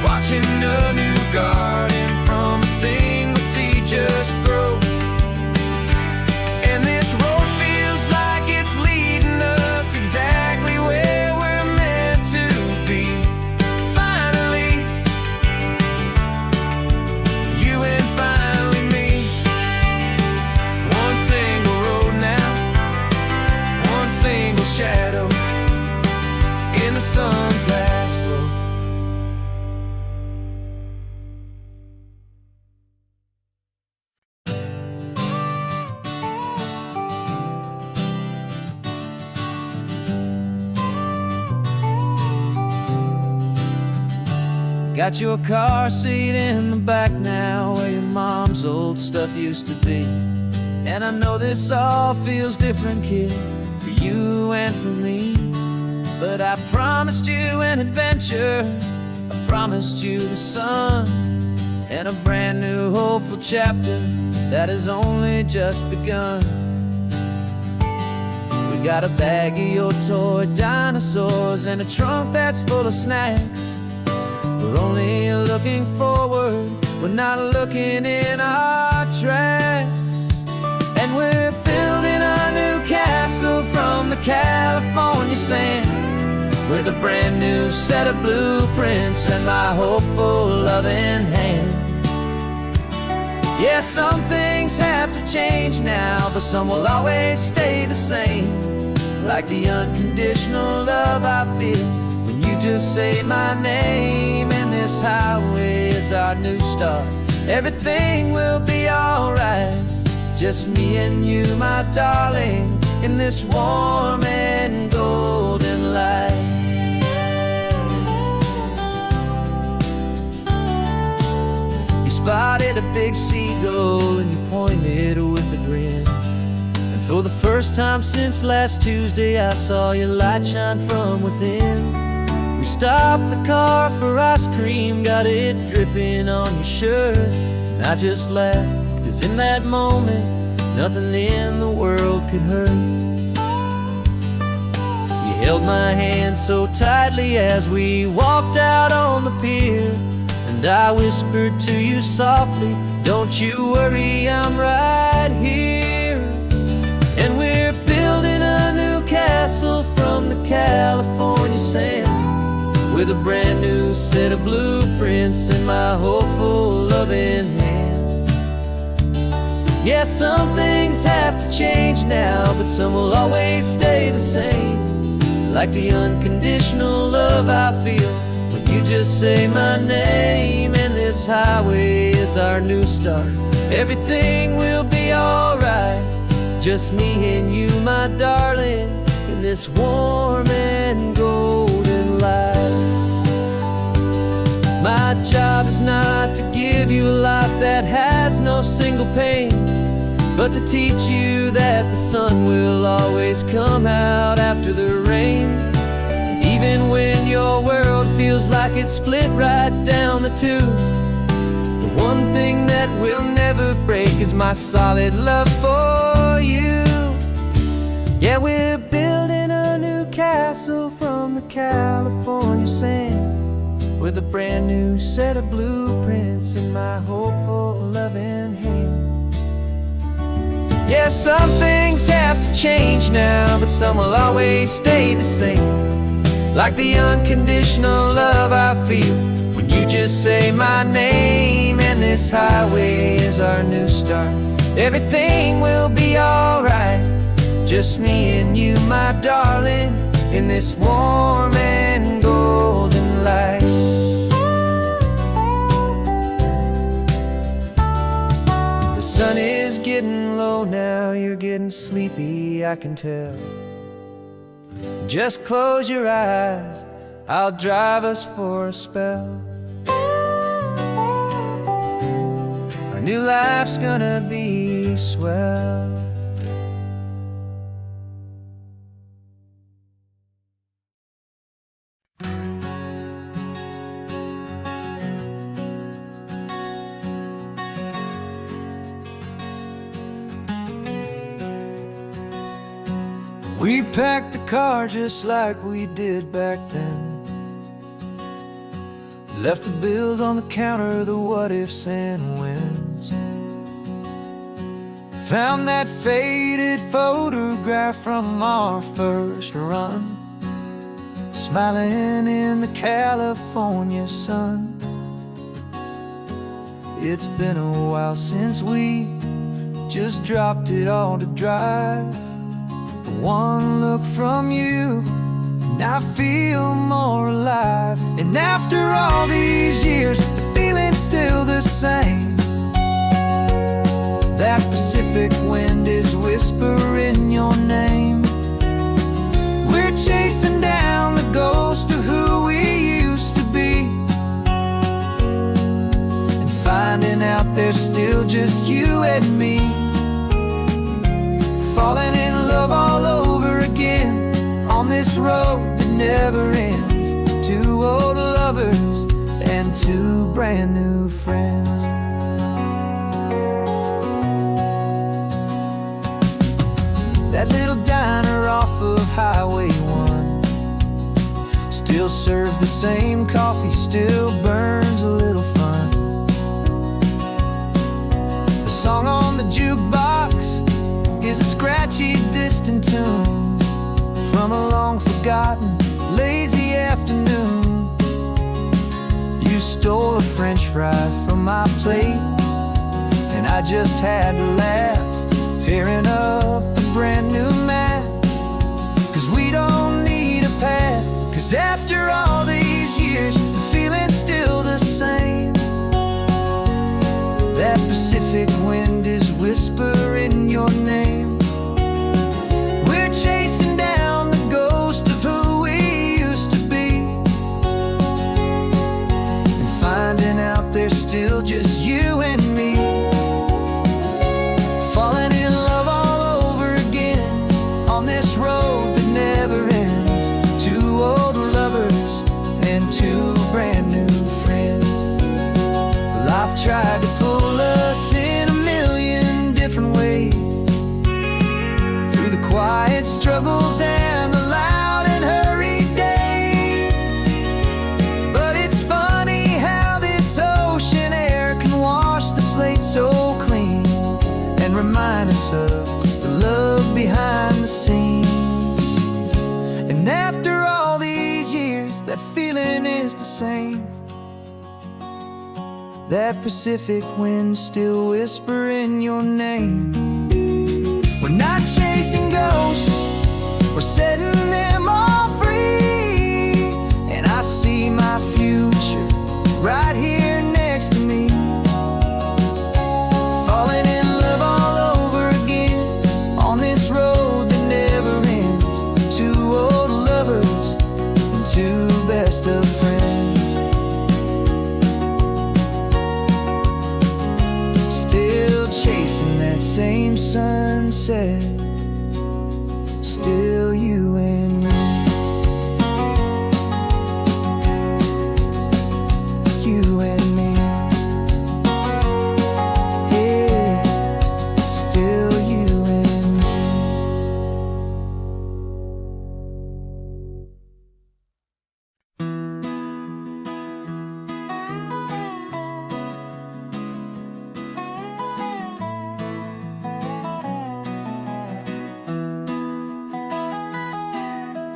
watching a new garden from a single seed just grow. And this road feels like it's leading us exactly where we're meant to be. Finally, you and finally me. One single road now, one single shadow in the sun's last glow. Got your car seat in the back now, where your mom's old stuff used to be. And I know this all feels different, kid, for you and for me. But I promised you an adventure, I promised you the sun, and a brand new hopeful chapter that has only just begun. We got a bag of your toy dinosaurs and a trunk that's full of snacks. We're only looking forward, we're not looking in our tracks. And we're building a new castle from the California sand, with a brand new set of blueprints and my hopeful loving hand. Yeah, some things have to change now, but some will always stay the same. like the unconditional love I feel when you just say my name. And this highway is our new start. Everything will be alright, just me and you, my darling, in this warm and golden light. You spotted a big seagull and you pointed with a grin. And for the first time since last Tuesday, I saw your light shine from within. We stopped the car for ice cream, got it dripping on your shirt. And I just laughed, 'cause in that moment, nothing in the world could hurt. You held my hand so tightly as we walked out on the pier. And I whispered to you softly, don't you worry, I'm right here. And we're building a new castle from the California sand, with a brand new set of blueprints in my hopeful, loving hand. Yeah, some things have to change now, but some will always stay the same, like the unconditional love I feel when you just say my name. And this highway is our new start. Everything will be alright, just me and you, my darling, in this warm and golden light. My job is not to give you a life that has no single pain, but to teach you that the sun will always come out after the rain. Even when your world feels like it's split right down the two, the one thing that will never break is my solid love for you. Yeah, we're building a new castle from the California sand, with a brand new set of blueprints in my hopeful, loving hand. Yeah, some things have to change now, but some will always stay the same, like the unconditional love I feel when you just say my name. And this highway is our new start. Everything will be alright, just me and you, my darling, in this warm and golden light. The sun is getting low now, you're getting sleepy, I can tell. Just close your eyes, I'll drive us for a spell. Our new life's gonna be swell. We packed the car just like we did back then. Left the bills on the counter, the what ifs and whens. Found that faded photograph from our first run, smiling in the California sun. It's been a while since we just dropped it all to drive. One look from you, and I feel more alive. And after all these years, the feeling's still the same. That Pacific wind is whispering your name. We're chasing down the ghost of who we used to be, and finding out there's still just you and me. Falling in love all over again on this road that never ends. Two old lovers and two brand new friends. That little diner off of Highway 1 still serves the same coffee, still burns a little fun. The song on the jukebox is a scratchy, distant tune from a long-forgotten, lazy afternoon. You stole a French fry from my plate, and I just had to laugh, tearing up the brand new map. 'Cause 'cause after all these years, the feeling's still the same. That Pacific wind is whispering your name. We're chasing down the ghost of who we used to be, and finding out there's still just you and me. Falling in love all over again on this road that never ends. Two old lovers and two brand new friends. Life tried to pull us in a million different ways, through the quiet struggles and the loud and hurried days. But it's funny how this ocean air can wash the slate so clean, and remind us of the love behind the scenes. And after all these years, that feeling is the same. That Pacific wind still whispering your name. We're not chasing ghosts, we're setting them all free. And I see my future right here next to me. Falling in love all over again on this road that never ends. Two old lovers and two best of friends. Still chasing that same sunset, still you and me. You and me. Yeah, still you and me.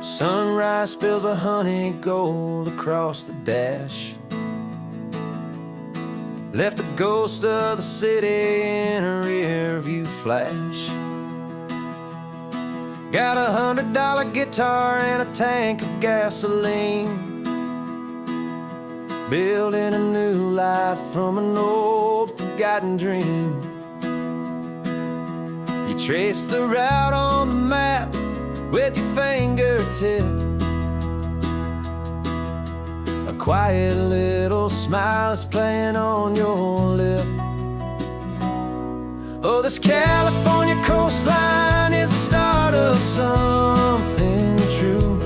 Sunrise spills a honey gold across the dash. Left the ghost of the city in a rear view flash. Got a $100 guitar and a tank of gasoline, building a new life from an old forgotten dream. You trace the route on the map with your fingertip, a quiet little smile is playing on your lip. Oh, this California coastline is the start of something true.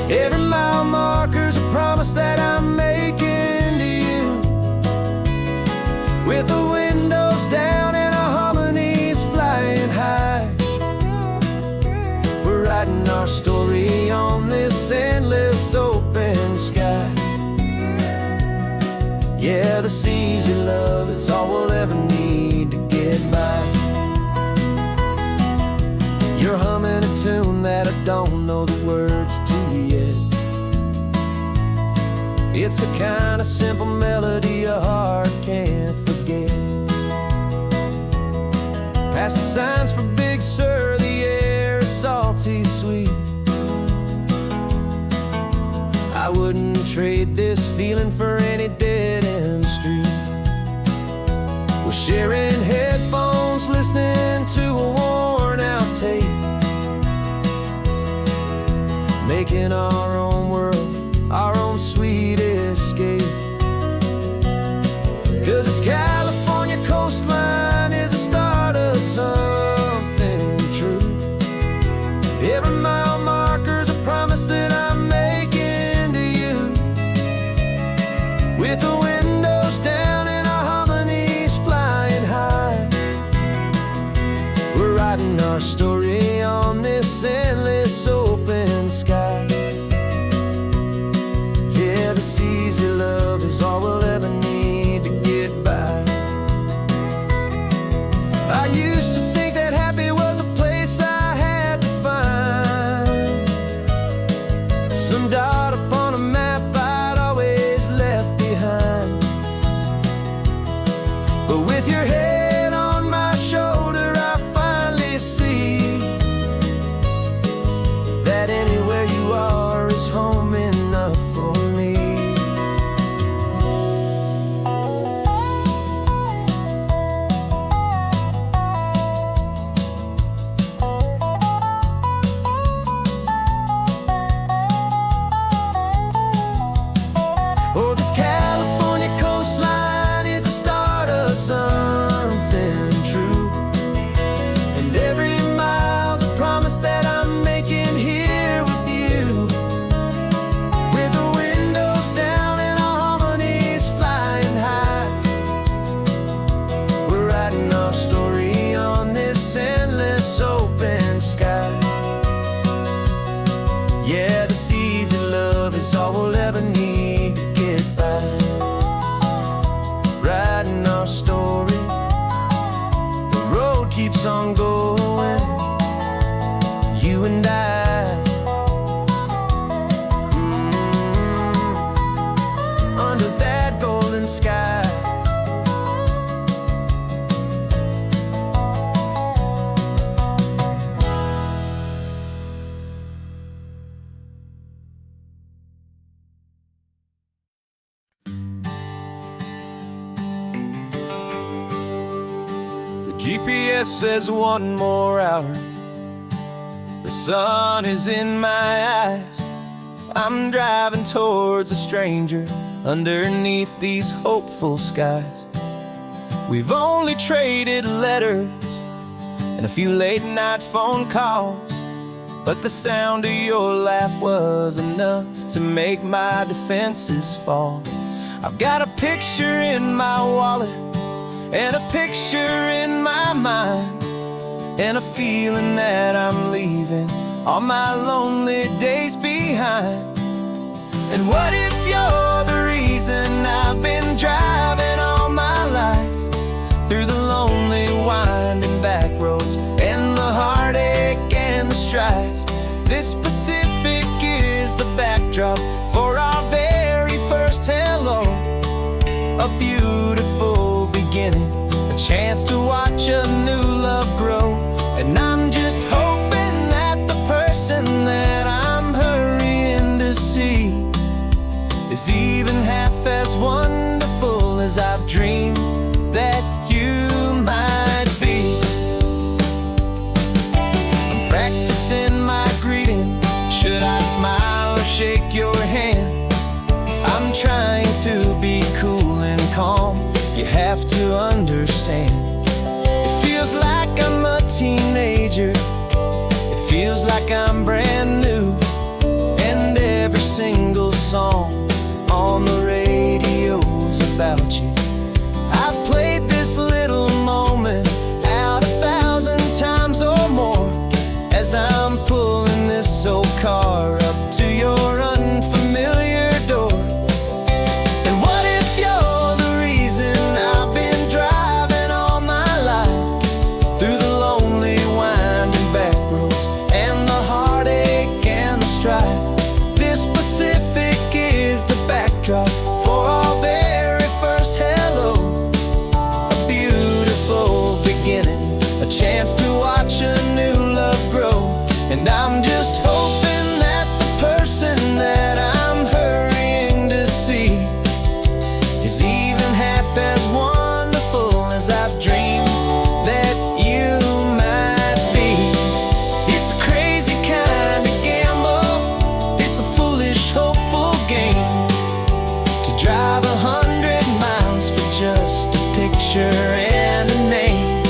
Every mile marker's a promise that I'm making to you. With the windows down and our harmonies flying high, we're writing our story on this endless open sky. Yeah, this easy love is all we'll ever need to get by. You're humming a tune that I don't know the words to yet. It's the kind of simple melody your heart can't forget. Past the signs for Big Sur, the air is salty sweet. I wouldn't trade this feeling for any dead-end street. We're sharing headphones, listening to a worn-out tape, making our own world, our own sweet escape. 'Cause this California coastline is the start of something true. Every mile marker's a promise that I'm making to you. With the windows down and our harmonies flying high, we're writing our story on this endless open sky. Yeah, this easy love is all we'll ever need to get by. I used to think that happy was a place I had to find, some dot upon a map I'd always left behind. But with your head on my shoulder, I finally see that anywhere you are is home. GPS says 1 more hour. The sun is in my eyes. I'm driving towards a stranger underneath these hopeful skies. We've only traded letters and a few late night phone calls, but the sound of your laugh was enough to make my defenses fall. I've got a picture in my wallet and a picture in my mind, and a feeling that I'm leaving all my lonely days behind. And what if you're the reason I've been driving all my life through the lonely winding back roads and the heartache and the strife? This Pacific is the backdrop for our very first hello. A beautiful beginning, a chance to watch a new love grow. And I'm just hoping that the person that I'm hurrying to see is even half as wonderful as I've dreamed that you might be. I'm practicing my greeting. Should I smile or shake your hand? I'm trying to be cool and calm. You have to understand. It feels like I'm a teenager. It feels like I'm brand new. And every single song on the radio's about you. I've played this little moment out 1,000 times or more as I'm pulling this old car up to your unfamiliar door. And what if you're the reason I've been driving all my life through the lonely winding back roads and the heartache and the strife? This Pacific is the backdrop for our very first hello. A beautiful beginning, a chance to watch a new love grow. And I'm just hoping that the person that I'm hurrying to see is even half as wonderful as I've dreamed that you might be. It's a crazy kind of gamble. It's a foolish, hopeful game to drive 100 miles for just a picture and a name.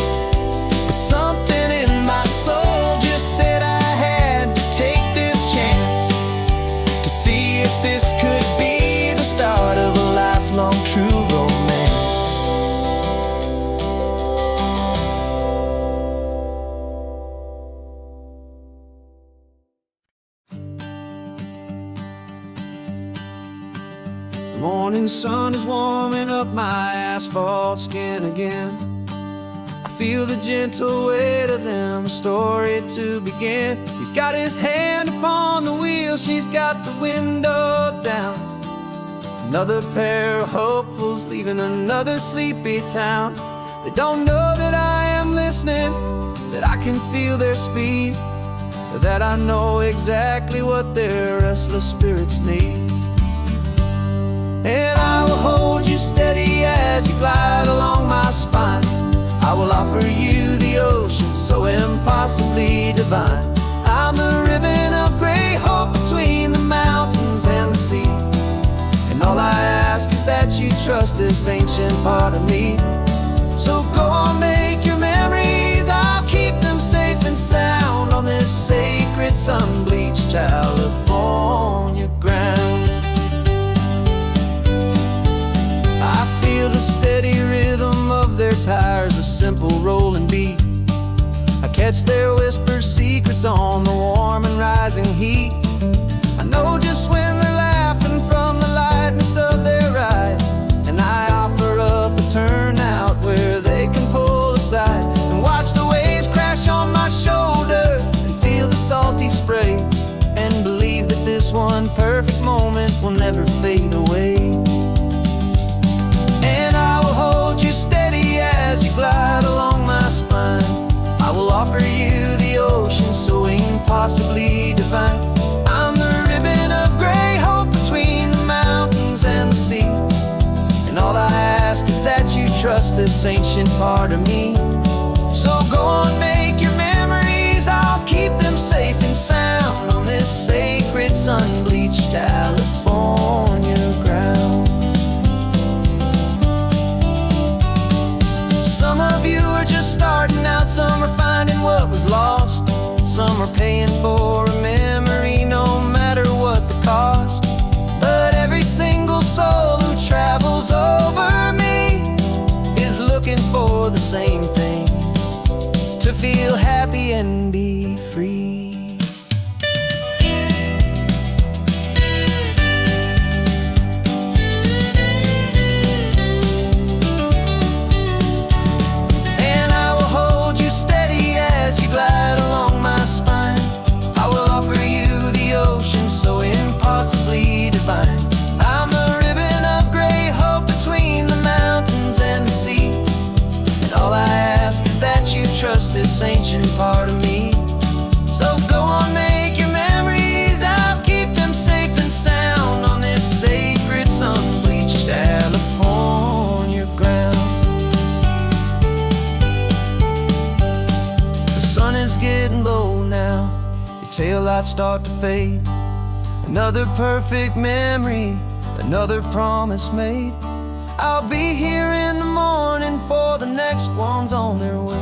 But something in my soul just said I had to take this chance to see if this could be the start of a lifelong true romance. The morning sun is warming up my asphalt skin again. I feel the gentle weight of them, a story to begin. He's got his hand upon the wheel, she's got the window down. Another pair of hopefuls leaving another sleepy town. They don't know that I am listening, that I can feel their speed, or that I know exactly what their restless spirits need. And I will hold you steady as you glide along my spine. I will offer you the ocean so impossibly divine. I'm the ribbon of gray hope between the mountains and the sea. And all I ask is that you trust this ancient part of me. So go on, make your memories, I'll keep them safe and sound on this sacred sun-bleached California ground. I feel the steady rhythm of their tires, a simple rolling beat. I catch their whispered secrets on the warm and rising heat. I know just when they're laughing from the lightness of their ride, and I offer up a turnout where they can pull aside and watch the waves crash on my shoulder and feel the salty spray, and believe that this one perfect moment will never fade away. And I will hold you steady as you glide along my spine. I will offer you the ocean so impossibly divine. I'm the ribbon of gray hope between the mountains and the sea. And all I ask is that you trust this ancient part of me. sun-bleached California ground. Some of you are just starting out, some are finding what was lost, some are paying for a memory no matter what the cost. But every single soul who travels over me is looking for the same thing: to feel happy and be free. And I will hold you steady as you glide along my spine. I will offer you the ocean so impossibly divine. I'm the ribbon of gray hope between the mountains and the sea. And all I ask is that you trust this ancient part of me. So go on, make your memories, I'll keep them safe and sound on this sacred sun-bleached California ground. The sun is getting low now, your taillights start to fade. Another perfect memory, another promise made. I'll be here in the morning for the next ones on their way.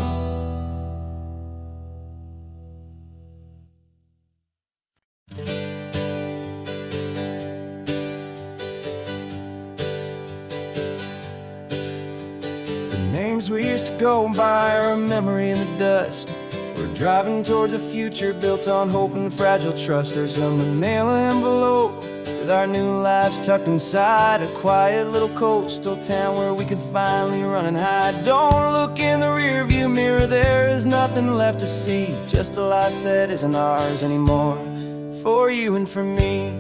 The names we used to go by are a memory in the dust. We're driving towards a future built on hope and fragile trust. There's a manila envelope with our new lives tucked inside, a quiet little coastal town where we can finally run and hide. Don't look in the rearview mirror, there is nothing left to see, just a life that isn't ours anymore, for you and for me.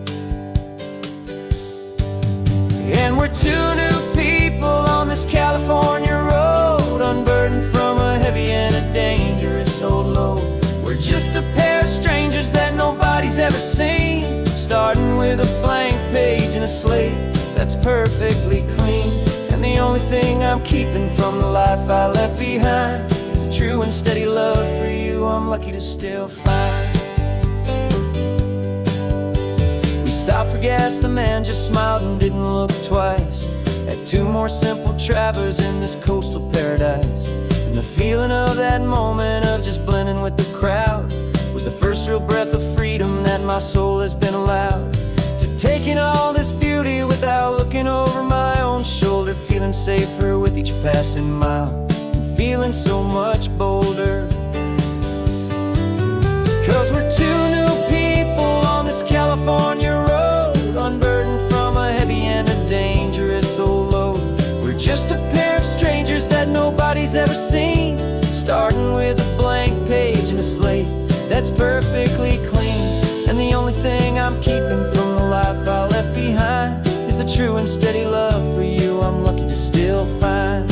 And we're two new people on this California road, unburdened from a heavy and a dangerous old load. We're just a pair of strangers that nobody's ever seen, starting with a blank page and a slate that's perfectly clean. And the only thing I'm keeping from the life I left behind is a true and steady love for you I'm lucky to still find. We stopped for gas, the man just smiled and didn't look twice. Had two more simple travelers in this coastal paradise. And the feeling of that moment of just blending with the crowd was the first real breath of freedom that my soul has been allowed to take in all this beauty without looking over my own shoulder, feeling safer with each passing mile and feeling so much bolder. 'Cause we're two new people on this California road, unburdened from a heavy and a dangerous old load. We're just a pair of strangers that nobody's ever seen, starting with a blank page and a slate that's perfectly clean. And the only thing I'm keeping from the life I left behind is a true and steady love for you I'm lucky to still find.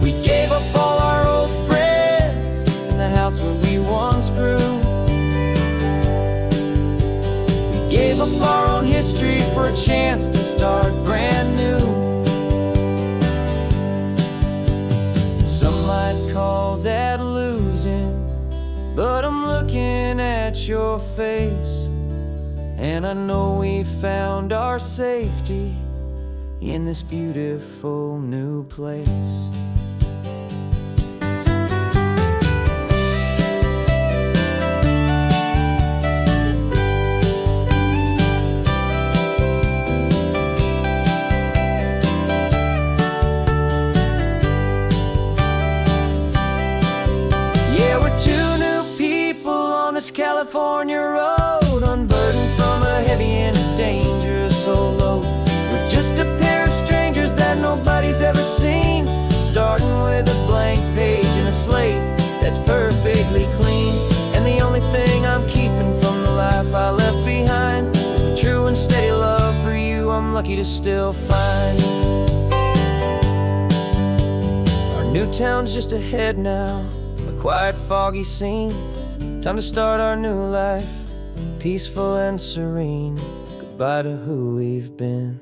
We gave up all our old friends and the house where we once grew. We gave up our own history for a chance to start brand new. Some might call that losing, but I'm looking at your face, and I know we found our safety in this beautiful new place. California road, unburdened from a heavy and a dangerous old load. We're just a pair of strangers that nobody's ever seen, starting with a blank page and a slate that's perfectly clean. And the only thing I'm keeping from the life I left behind is the true and steady love for you I'm lucky to still find. Our new town's just ahead now, a quiet, foggy scene. Time to start our new life, peaceful and serene. Goodbye to who we've been.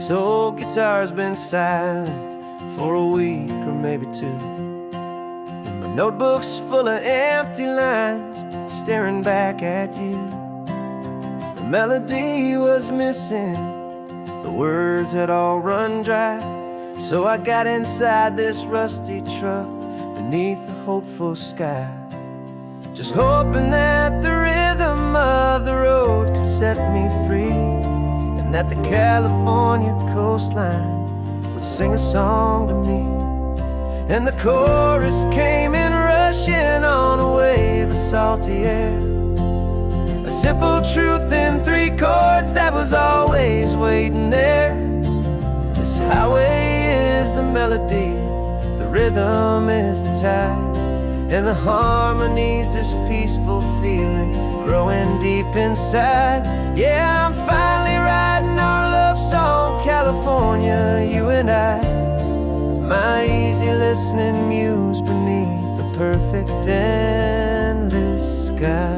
This old guitar's been silent for a week or maybe two. And my notebook's full of empty lines staring back at you. The melody was missing, the words had all run dry. So I got inside this rusty truck beneath the hopeful sky, just hoping that the rhythm of the road could set me free, and that the California coastline would sing a song to me. And the chorus came in rushing on a wave of salty air, a simple truth in 3 chords that was always waiting there. This highway is the melody, the rhythm is the tide, and the harmony's this peaceful feeling growing deep inside. Yeah, I'm finally writing our love song, California, you and I. My easy listening muse beneath the perfect endless sky.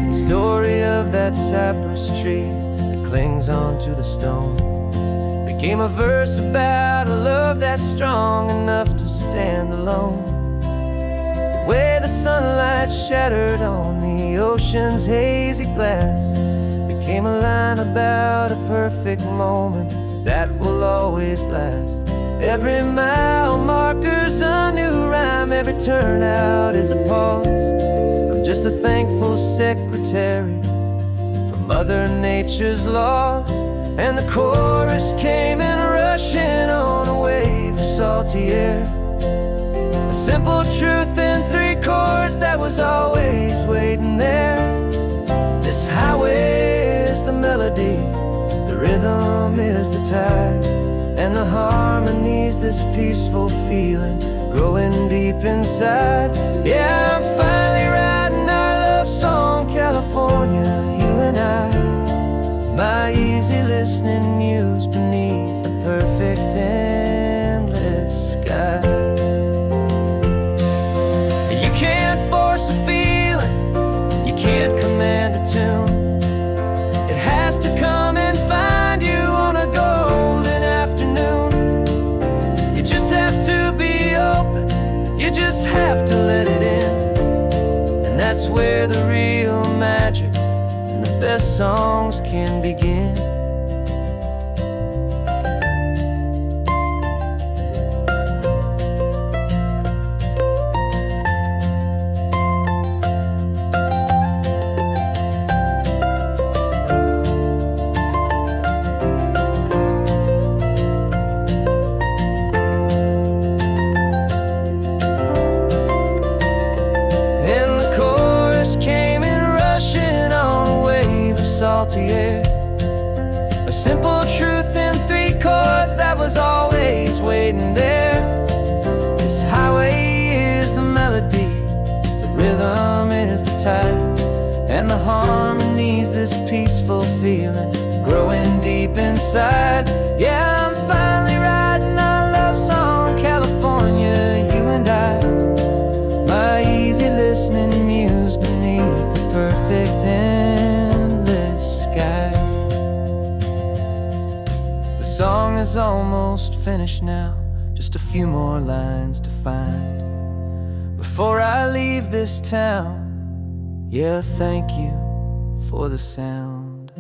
The story of that cypress tree that clings onto the stone became a verse about a love that's strong enough to stand alone. The way the sunlight shattered on the ocean's hazy glass became a line about a perfect moment that will always last. Every mile marker's a new rhyme, every turnout is a pause. I'm just a thankful secretary for Mother Nature's laws. And the chorus came in rushing on a wave of salty air, a simple truth in 3 chords that was always waiting there. This highway is the melody, the rhythm is the tide, and the harmony's this peaceful feeling growing deep inside. Yeah, I'm finally writing our love song, California, you and I. My easy listening muse beneath the perfect endless sky. You can't force a feeling, you can't command a tune. It has to come and find you on a golden afternoon. You just have to be open, you just have to let it in. And that's where the real magic, the best songs can begin. And the chorus came in rushing on a wave of salty air, a simple truth in 3 chords that was always waiting there. This highway is the melody, the rhythm is the tide, and the harmony's this peaceful feeling growing deep inside. Yeah, I'm finally writing our love song, California, you and I. My easy listening muse beneath the perfect endless sky. The song is almost finished now, just a few more lines to find before I leave this town. Yeah, thank you for the sound.